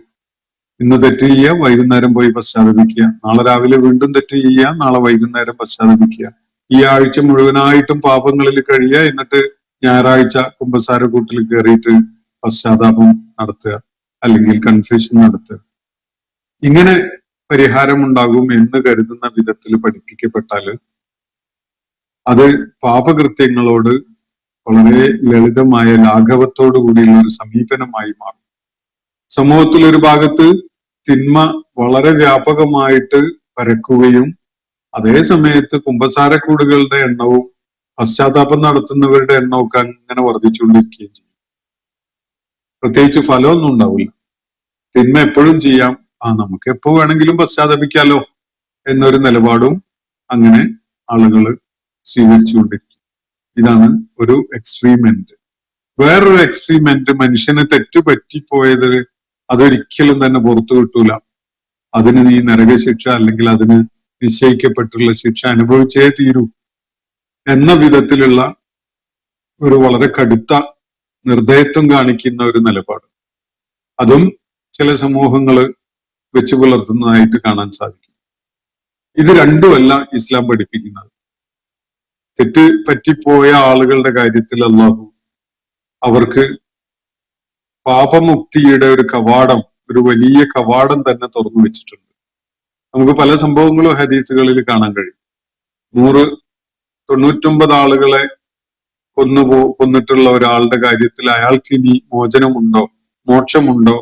ഇന്ന് തെറ്റ് ചെയ്യുക, വൈകുന്നേരം പോയി പശ്ചാത്തപിക്കുക, നാളെ രാവിലെ വീണ്ടും തെറ്റ് ചെയ്യുക, നാളെ വൈകുന്നേരം പശ്ചാത്തപിക്കുക, ഈ ആഴ്ച മുഴുവനായിട്ടും പാപങ്ങളിൽ കഴിയുക, എന്നിട്ട് ഞായറാഴ്ച കുമ്പസാരക്കൂട്ടിൽ കയറിയിട്ട് പശ്ചാത്താപം നടത്തുക അല്ലെങ്കിൽ കൺഫ്യൂഷൻ നടത്തുക. ഇങ്ങനെ പരിഹാരമുണ്ടാകും എന്ന് കരുതുന്ന വിധത്തിൽ പഠിപ്പിക്കപ്പെട്ടാല് അത് പാപകൃത്യങ്ങളോട് വളരെ ലളിതമായ ലാഘവത്തോടു കൂടിയുള്ള ഒരു സമീപനമായി മാറും. സമൂഹത്തിൽ ഒരു ഭാഗത്ത് തിന്മ വളരെ വ്യാപകമായിട്ട് പരക്കുകയും അതേ സമയത്ത് കുമ്പസാരക്കൂടുകളുടെ എണ്ണവും പശ്ചാത്താപം നടത്തുന്നവരുടെ എണ്ണമൊക്കെ അങ്ങനെ വർദ്ധിച്ചുകൊണ്ടിരിക്കുകയും ചെയ്യും. പ്രത്യേകിച്ച് ഫലമൊന്നും ഉണ്ടാവില്ല. തിന്മ എപ്പോഴും ചെയ്യാം, നമുക്ക് എപ്പോ വേണമെങ്കിലും പശ്ചാത്തപിക്കാലോ എന്നൊരു നിലപാടും അങ്ങനെ ആളുകൾ സ്വീകരിച്ചുകൊണ്ടിരിക്കും. ഇതാണ് ഒരു എക്സ്ട്രീമെന്റ്. വേറൊരു എക്സ്ട്രീമെന്റ്, മനുഷ്യന് തെറ്റ് പറ്റിപ്പോയത് അതൊരിക്കലും തന്നെ പുറത്തു കിട്ടൂല, അതിന് നീ നരകശിക്ഷ അല്ലെങ്കിൽ അതിന് നിശ്ചയിക്കപ്പെട്ടുള്ള ശിക്ഷ അനുഭവിച്ചേ തീരൂ എന്ന വിധത്തിലുള്ള ഒരു വളരെ കടുത്ത നിർദ്ദയത്വം കാണിക്കുന്ന ഒരു നിലപാട്, അതും ചില സമൂഹങ്ങള് വെച്ചു പുലർത്തുന്നതായിട്ട് കാണാൻ സാധിക്കും. ഇത് രണ്ടുമല്ല ഇസ്ലാം പഠിപ്പിക്കുന്നത്. തെറ്റ് പറ്റിപ്പോയ ആളുകളുടെ കാര്യത്തിൽ അല്ലാഹു അവർക്ക് പാപമുക്തിയുടെ ഒരു കവാടം, ഒരു വലിയ കവാടം തന്നെ തുറന്നു വെച്ചിട്ടുണ്ട്. നമുക്ക് പല സംഭവങ്ങളും ഹദീസുകളിൽ കാണാൻ കഴിയും. 199 ആളുകളെ കൊന്നിട്ടുള്ള ഒരാളുടെ കാര്യത്തിൽ അയാൾക്ക് ഇനി മോചനമുണ്ടോ, മോക്ഷമുണ്ടോ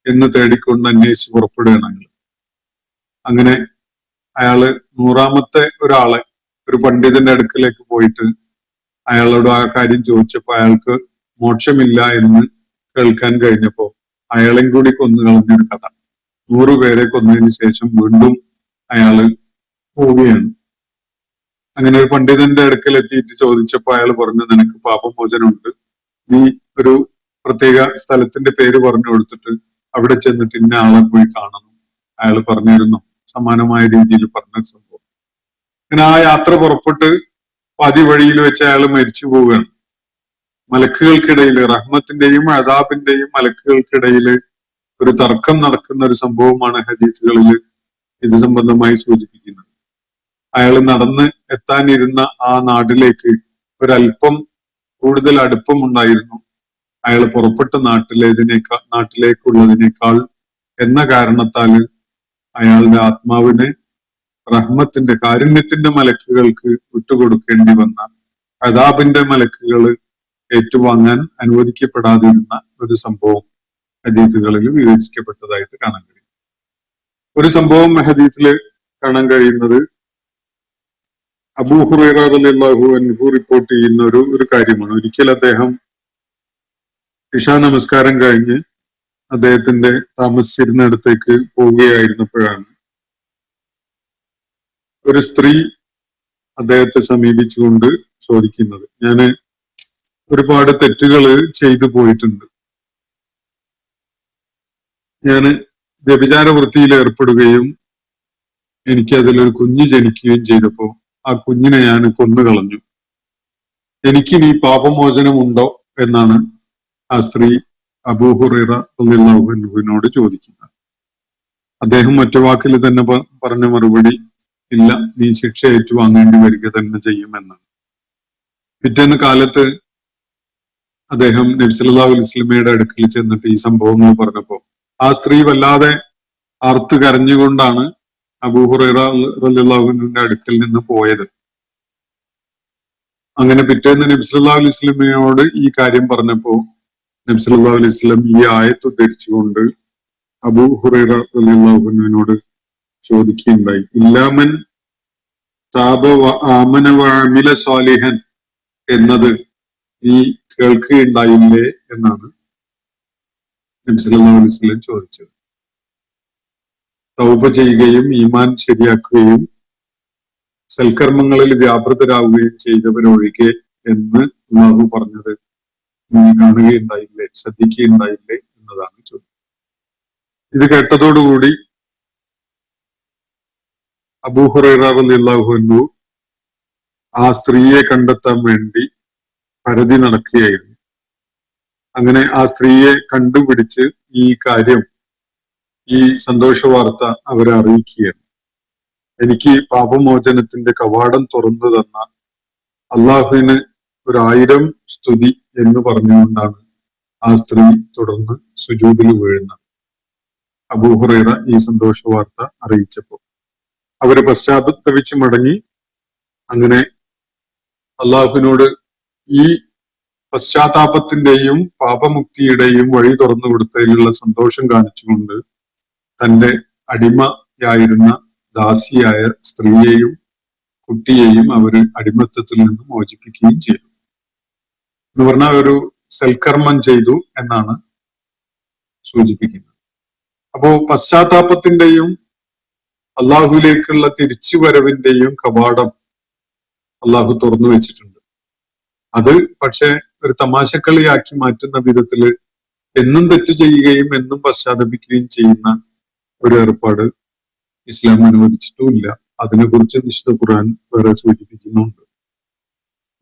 എന്ന് തേടിക്കൊണ്ട് അന്വേഷിച്ച് പുറപ്പെടുകയാണെങ്കിൽ, അങ്ങനെ അയാള് 100ാമത്തെ ഒരാളെ ഒരു പണ്ഡിതന്റെ അടുക്കലേക്ക് പോയിട്ട് അയാളോട് ആ കാര്യം ചോദിച്ചപ്പോ അയാൾക്ക് മോക്ഷമില്ല എന്ന് കേൾക്കാൻ കഴിഞ്ഞപ്പോ അയാളെയും കൂടി കൊന്നു കളഞ്ഞൊരു കഥ. 100 പേരെ കൊന്നതിന് ശേഷം വീണ്ടും അയാള് പോവുകയാണ്. അങ്ങനെ ഒരു പണ്ഡിതന്റെ അടുക്കൽ എത്തിയിട്ട് ചോദിച്ചപ്പോ അയാൾ പറഞ്ഞു, നിനക്ക് പാപമോചനമുണ്ട്, നീ ഒരു പ്രത്യേക സ്ഥലത്തിന്റെ പേര് പറഞ്ഞു കൊടുത്തിട്ട് അവിടെ ചെന്നിട്ട് ഇന്ന ആളെ പോയി കാണണം. അയാൾ പറഞ്ഞിരുന്നു, സമാനമായ രീതിയിൽ പറഞ്ഞ സംഭവം. അങ്ങനെ ആ യാത്ര പുറപ്പെട്ട് പാതി വഴിയിൽ വെച്ച് അയാൾ മരിച്ചു പോവുകയാണ്. മലക്കുകൾക്കിടയിൽ, റഹ്മത്തിന്റെയും അദാബിന്റെയും മലക്കുകൾക്കിടയിൽ ഒരു തർക്കം നടക്കുന്ന ഒരു സംഭവമാണ് ഹദീസുകളിൽ ഇത് സംബന്ധമായി സൂചിപ്പിക്കുന്നത്. അയാൾ നടന്ന് എത്താനിരുന്ന ആ നാട്ടിലേക്ക് ഒരല്പം കൂടുതൽ അടുപ്പമുണ്ടായിരുന്നു അയാൾ പുറപ്പെട്ട നാട്ടിലേക്കുള്ളതിനേക്കാൾ എന്ന കാരണത്താൽ അയാളുടെ ആത്മാവിന് റഹ്മത്തിന്റെ, കാരുണ്യത്തിന്റെ മലക്കുകൾക്ക് വിട്ടുകൊടുക്കേണ്ടി വന്ന, അദാബിന്റെ മലക്കുകൾ ഏറ്റുവാങ്ങാൻ അനുവദിക്കപ്പെടാതിരുന്ന ഒരു സംഭവം ഹദീസുകളിൽ വിവരിക്കപ്പെട്ടതായിട്ട് കാണാൻ കഴിയും. ഒരു സംഭവം ഹദീസിൽ കാണാൻ കഴിയുന്നത് അബൂ ഹുറൈറ റളിയല്ലാഹു അൻഹു റിപ്പോർട്ട് ചെയ്യുന്ന ഒരു കാര്യമാണ്. ഒരിക്കൽ അദ്ദേഹം ഇശാ നമസ്കാരം കഴിഞ്ഞ് അദ്ദേഹത്തിന്റെ താമസിച്ചിരുന്നിടത്തേക്ക് പോവുകയായിരുന്നപ്പോഴാണ് ഒരു സ്ത്രീ അദ്ദേഹത്തെ സമീപിച്ചുകൊണ്ട് ചോദിക്കുന്നത്, ഞാന് ഒരുപാട് തെറ്റുകൾ ചെയ്തു പോയിട്ടുണ്ട്, ഞാന് വ്യഭിചാര വൃത്തിയിൽ ഏർപ്പെടുകയും എനിക്ക് അതിലൊരു കുഞ്ഞ് ജനിക്കുകയും ചെയ്തപ്പോ ആ കുഞ്ഞിനെ ഞാൻ കൊന്നുകളഞ്ഞു, എനിക്കിനി പാപമോചനമുണ്ടോ എന്നാണ് ആ സ്ത്രീ അബൂ ഹുറൈറ റളിയല്ലാഹു അൻഹുവിനോട് ചോദിക്കുന്നത്. അദ്ദേഹം ഒറ്റ വാക്കിൽ തന്നെ പറഞ്ഞ മറുപടി, ഇല്ല, നീ ശിക്ഷ ഏറ്റുവാങ്ങേണ്ടി വരിക തന്നെ ചെയ്യുമെന്നാണ്. പിറ്റേന്ന് കാലത്ത് അദ്ദേഹം നബി സല്ലല്ലാഹു അലൈഹി വസല്ലമയുടെ അടുക്കൽ ചെന്നിട്ട് ഈ സംഭവങ്ങൾ പറഞ്ഞപ്പോ ആ സ്ത്രീ വല്ലാതെ ആർത്തു കരഞ്ഞുകൊണ്ടാണ് അബൂ ഹുറൈറ റളിയല്ലാഹു അൻഹുവിന്റെ അടുക്കൽ നിന്ന് പോയത്. അങ്ങനെ പിറ്റേന്ന് നബി സല്ലല്ലാഹു അലൈഹി വസല്ലമയോട് ഈ കാര്യം പറഞ്ഞപ്പോ നബി സല്ലല്ലാഹു അലൈഹി വസല്ലം ഈ ആയത്ത് ഉദ്ധരിച്ചുകൊണ്ട് അബൂ ഹുറൈറ റളിയല്ലാഹു അൻഹുവിനോട് ചോദിക്കുകയുണ്ടായി, ഇല്ലാമൻ താബ വ ആമന വ അമില സ്വാലിഹൻ എന്നത് നീ കേൾക്കുകയുണ്ടായില്ലേ എന്നാണ് നബി സല്ലല്ലാഹു അലൈഹി വസല്ലം ചോദിച്ചത്. തൗബ ചെയ്യുകയും ഈമാൻ ശരിയാക്കുകയും സൽക്കർമ്മങ്ങളിൽ വ്യാപൃതരാകുകയും ചെയ്തവരൊഴികെ എന്ന് അല്ലാഹു പറഞ്ഞത് നീ കാണുകയുണ്ടായില്ലേ, ശ്രദ്ധിക്കുകയുണ്ടായില്ലേ എന്നതാണ് ചോദ്യം. ഇത് കേട്ടതോടുകൂടി അബൂ ഹുറൈറ റളിയല്ലാഹു അൻഹു ആ സ്ത്രീയെ കണ്ടെത്താൻ വേണ്ടി പരതി നടക്കുകയായിരുന്നു. അങ്ങനെ ആ സ്ത്രീയെ കണ്ടുപിടിച്ച് ഈ കാര്യം, ഈ സന്തോഷ വാർത്ത അവരെ അറിയിക്കുകയാണ്. എനിക്ക് പാപമോചനത്തിന്റെ കവാടം തുറന്നു തന്ന അള്ളാഹുവിന് 1000 സ്തുതി എന്ന് പറഞ്ഞുകൊണ്ടാണ് ആ സ്ത്രീ തുടർന്ന് സുജൂദിൽ വീഴുന്നത്. അബൂ ഹുറൈറ ഈ സന്തോഷ വാർത്ത അറിയിച്ചപ്പോൾ അവര് പശ്ചാത്തപിച്ച് മടങ്ങി. അങ്ങനെ അള്ളാഹുവിനോട് ഈ പശ്ചാത്താപത്തിന്റെയും പാപമുക്തിയുടെയും വഴി തുറന്നു കൊടുത്തതിലുള്ള സന്തോഷം കാണിച്ചുകൊണ്ട് തന്റെ അടിമയായിരുന്ന ദാസിയായ സ്ത്രീയെയും കുട്ടിയെയും അവര് അടിമത്തത്തിൽ നിന്ന് മോചിപ്പിക്കുകയും ചെയ്തു. എന്ന് പറഞ്ഞാൽ ഒരു സൽക്കർമ്മം ചെയ്തു എന്നാണ് സൂചിപ്പിക്കുന്നത്. അപ്പോ പശ്ചാത്താപത്തിന്റെയും അള്ളാഹുവിലേക്കുള്ള തിരിച്ചുവരവിന്റെയും കവാടം അള്ളാഹു തുറന്നു വെച്ചിട്ടുണ്ട്. അത് പക്ഷെ ഒരു തമാശക്കളിയാക്കി മാറ്റുന്ന വിധത്തില് എന്നും തെറ്റു ചെയ്യുകയും എന്നും പശ്ചാത്തപിക്കുകയും ചെയ്യുന്ന ഒരു ഏർപ്പാട് ഇസ്ലാം അനുവദിച്ചിട്ടുമില്ല. അതിനെക്കുറിച്ച് വിശുദ്ധ ഖുർആൻ വേറെ സൂചിപ്പിക്കുന്നുണ്ട്.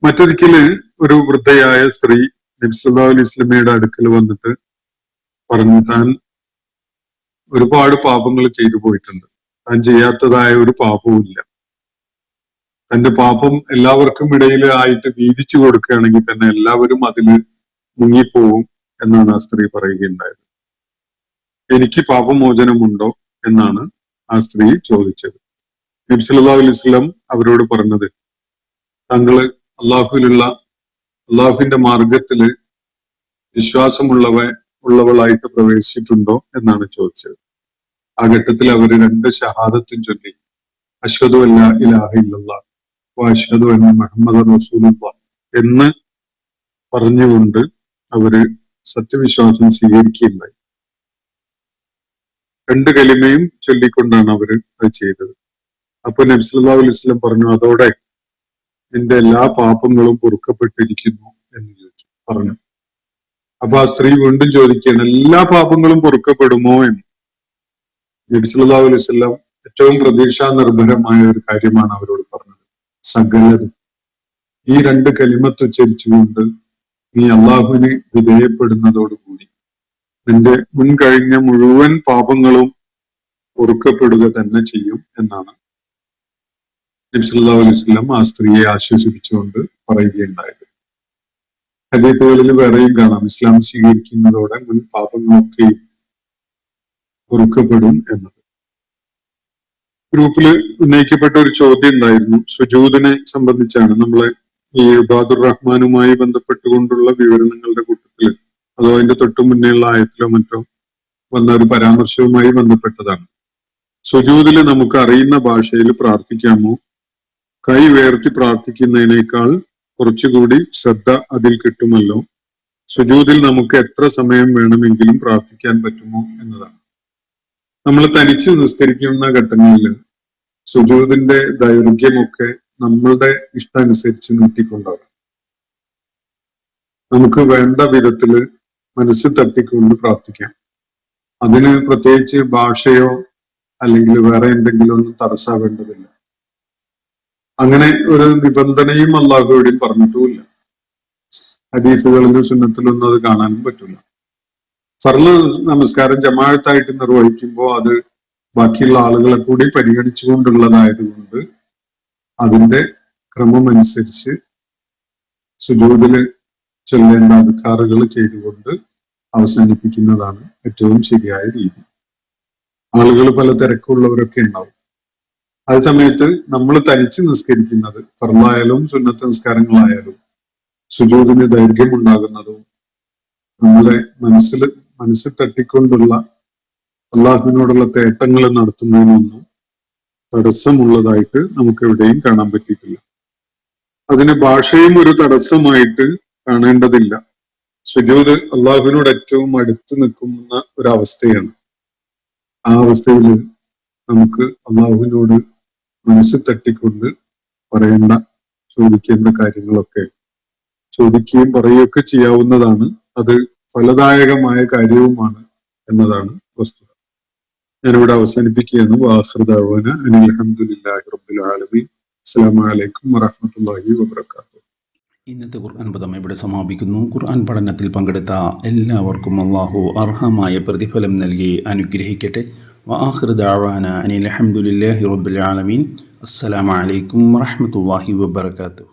മറ്റൊരിക്കല് ഒരു വൃദ്ധയായ സ്ത്രീ നബി സല്ലല്ലാഹു അലൈഹി വസല്ലമയുടെ അടുക്കൽ വന്നിട്ട് പറഞ്ഞു, താൻ ഒരുപാട് പാപങ്ങൾ ചെയ്തു പോയിട്ടുണ്ട്, താൻ ചെയ്യാത്തതായ ഒരു പാപവും ഇല്ല, തന്റെ പാപം എല്ലാവർക്കും ഇടയിൽ ആയിട്ട് വീതിച്ചു കൊടുക്കുകയാണെങ്കിൽ തന്നെ എല്ലാവരും അതിൽ മുങ്ങിപ്പോവും എന്നാണ് ആ സ്ത്രീ പറയുകയുണ്ടായത്. എനിക്ക് പാപമോചനമുണ്ടോ എന്നാണ് ആ സ്ത്രീ ചോദിച്ചത്. നബി സല്ലല്ലാഹു അലൈഹി വസല്ലം അവരോട് പറഞ്ഞത്, താങ്കള് അള്ളാഹുവിന്റെ മാർഗത്തില് വിശ്വാസമുള്ളവളായിട്ട് പ്രവേശിച്ചിട്ടുണ്ടോ എന്നാണ് ചോദിച്ചത്. ആ ഘട്ടത്തിൽ അവര് 2 ഷഹാദത്തും ചൊല്ലി, അശ്ഹദു അല്ലാ ഇലാഹ ഇല്ലല്ലാഹ് വ വഅശ്ഹദു അന്ന മുഹമ്മദൻ റസൂലുള്ളാഹ് എന്ന് പറഞ്ഞുകൊണ്ട് അവര് സത്യവിശ്വാസം സ്വീകരിക്കുകയുണ്ടായി. 2 കലിമയും ചൊല്ലിക്കൊണ്ടാണ് അവര് അത് ചെയ്തത്. അപ്പൊ നബി സല്ലല്ലാഹു അലൈഹി വസല്ലം പറഞ്ഞു, അതോടെ നിന്റെ എല്ലാ പാപങ്ങളും പൊറുക്കപ്പെട്ടിരിക്കുന്നു എന്ന് പറഞ്ഞു. അപ്പൊ ആ സ്ത്രീ വീണ്ടും ചോദിക്കുകയാണ്, എല്ലാ പാപങ്ങളും പൊറുക്കപ്പെടുമോ എന്ന്. നബി സല്ലല്ലാഹു അലൈഹി വസല്ലം ഏറ്റവും പ്രതീക്ഷാ നിർഭരമായ ഒരു കാര്യമാണ് അവരോട് പറഞ്ഞത്. സകലതും. ഈ 2 കലിമത്ത് ഉച്ചരിച്ചുകൊണ്ട് നീ അള്ളാഹുവിന് വിധേയപ്പെടുന്നതോടുകൂടി നിന്റെ മുൻകഴിഞ്ഞ മുഴുവൻ പാപങ്ങളും പൊറുക്കപ്പെടുക തന്നെ ചെയ്യും എന്നാണ് നബി സല്ലല്ലാഹു അലൈഹി വസല്ലം ആ സ്ത്രീയെ ആശ്വസിപ്പിച്ചുകൊണ്ട് പറയുകയുണ്ടായത്. ഹദീസുകളിൽ വേറെയും കാണാം, ഇസ്ലാം സ്വീകരിക്കുന്നതോടെ മുൻ പാപങ്ങളൊക്കെയും പൊറുക്കപ്പെടും എന്നത്. ഗ്രൂപ്പിൽ ഉന്നയിക്കപ്പെട്ട ഒരു ചോദ്യം ഉണ്ടായിരുന്നു, സുജൂദിനെ സംബന്ധിച്ചാണ്. നമ്മളെ ഈ ഇബാദുർ റഹ്മാനുമായി ബന്ധപ്പെട്ടുകൊണ്ടുള്ള വിവരണങ്ങളുടെ കൂട്ടത്തിൽ അതോ അതിന്റെ തൊട്ടു മുന്നേയുള്ള ആയത്തിലോ മറ്റോ വന്ന ഒരു പരാമർശവുമായി ബന്ധപ്പെട്ടതാണ്. സുജൂദില് നമുക്ക് അറിയുന്ന ഭാഷയിൽ പ്രാർത്ഥിക്കാമോ? കൈ ഉയർത്തി പ്രാർത്ഥിക്കുന്നതിനേക്കാൾ കുറച്ചുകൂടി ശ്രദ്ധ അതിൽ കിട്ടുമല്ലോ. സുജൂദിൽ നമുക്ക് എത്ര സമയം വേണമെങ്കിലും പ്രാർത്ഥിക്കാൻ പറ്റുമോ എന്നതാണ്. നമ്മൾ തനിച്ച് നിസ്കരിക്കുന്ന ഘട്ടങ്ങളിൽ സുജൂദിന്റെ ദൈർഘ്യമൊക്കെ നമ്മളുടെ ഇഷ്ടാനുസരിച്ച് നീട്ടിക്കൊണ്ടാണ്. നമുക്ക് വേണ്ട വിധത്തില് മനസ്സ് തട്ടിക്കൊണ്ട് പ്രാർത്ഥിക്കാം. അതിന് പ്രത്യേകിച്ച് ഭാഷയോ അല്ലെങ്കിൽ വേറെ എന്തെങ്കിലും ഒന്നും തടസ്സാവേണ്ടതില്ല. അങ്ങനെ ഒരു നിബന്ധനയും അള്ളാഹുവിടെയും പറഞ്ഞിട്ടുമില്ല. ഹദീസുകളിലും സുന്നത്തിലൊന്നും അത് കാണാനും പറ്റില്ല. ഫർള് നമസ്കാരം ജമാഅത്തായിട്ട് നിർവഹിക്കുമ്പോൾ അത് ബാക്കിയുള്ള ആളുകളെ കൂടി പരിഗണിച്ചുകൊണ്ടുള്ളതായതുകൊണ്ട് അതിന്റെ ക്രമമനുസരിച്ച് സുജൂദില് ചൊല്ലേണ്ട അദ്കാറുകൾ ചെയ്തുകൊണ്ട് അവസാനിപ്പിക്കുന്നതാണ് ഏറ്റവും ശരിയായ രീതി. ആളുകൾ പല തിരക്കുള്ളവരൊക്കെ ഉണ്ടാവും. അതേ സമയത്ത് നമ്മൾ തനിച്ച് നിസ്കരിക്കുന്നത് ഫർളായാലും സുന്നത്ത് നിസ്കാരങ്ങളായാലും സുജൂദിന് ദൈർഘ്യമുണ്ടാകുന്നതും നമ്മളെ മനസ്സ് തട്ടിക്കൊണ്ടുള്ള അള്ളാഹുവിനോടുള്ള തേട്ടങ്ങൾ നടത്തുന്നതിനൊന്നും തടസ്സമുള്ളതായിട്ട് നമുക്ക് എവിടെയും കാണാൻ പറ്റിയിട്ടില്ല. അതിന് ഭാഷയും ഒരു തടസ്സമായിട്ട് കാണേണ്ടതില്ല. സുജൂദ് അള്ളാഹുവിനോട് ഏറ്റവും അടുത്ത് നിൽക്കുന്ന ഒരവസ്ഥയാണ്. ആ അവസ്ഥയിൽ നമുക്ക് അള്ളാഹുവിനോട് മനസ്സ് തട്ടിക്കൊണ്ട് പറയേണ്ട ചോദിക്കേണ്ട കാര്യങ്ങളൊക്കെ ചോദിക്കുകയും പറയുകയൊക്കെ ചെയ്യാവുന്നതാണ്. അത് ഫലദായകമായ കാര്യവുമാണ് എന്നതാണ് വസ്തുത. ഞാനിവിടെ അവസാനിപ്പിക്കുകയാണ്. വാഖിറു ദഅ്വാന അനിൽ ഹംദുലില്ലാഹി റബ്ബിൽ ആലമീൻ. അസ്സലാമു അലൈക്കും വറഹ്മത്തുള്ളാഹി വബറകാതുഹു. ഇന്നത്തെ ഖുർആൻ പദം ഇവിടെ സമാപിക്കുന്നു. ഖുർആൻ പഠനത്തിൽ പങ്കെടുത്ത എല്ലാവർക്കും അല്ലാഹു അർഹമായ പ്രതിഫലം നൽകി അനുഗ്രഹിക്കട്ടെ. വആഖിറു ദഅ്വാന അനിൽ ഹംദുലില്ലാഹി റബ്ബിൽ ആലമീൻ. അസ്സലാമു അലൈക്കും വറഹ്മത്തുള്ളാഹി വബറകാതുഹു.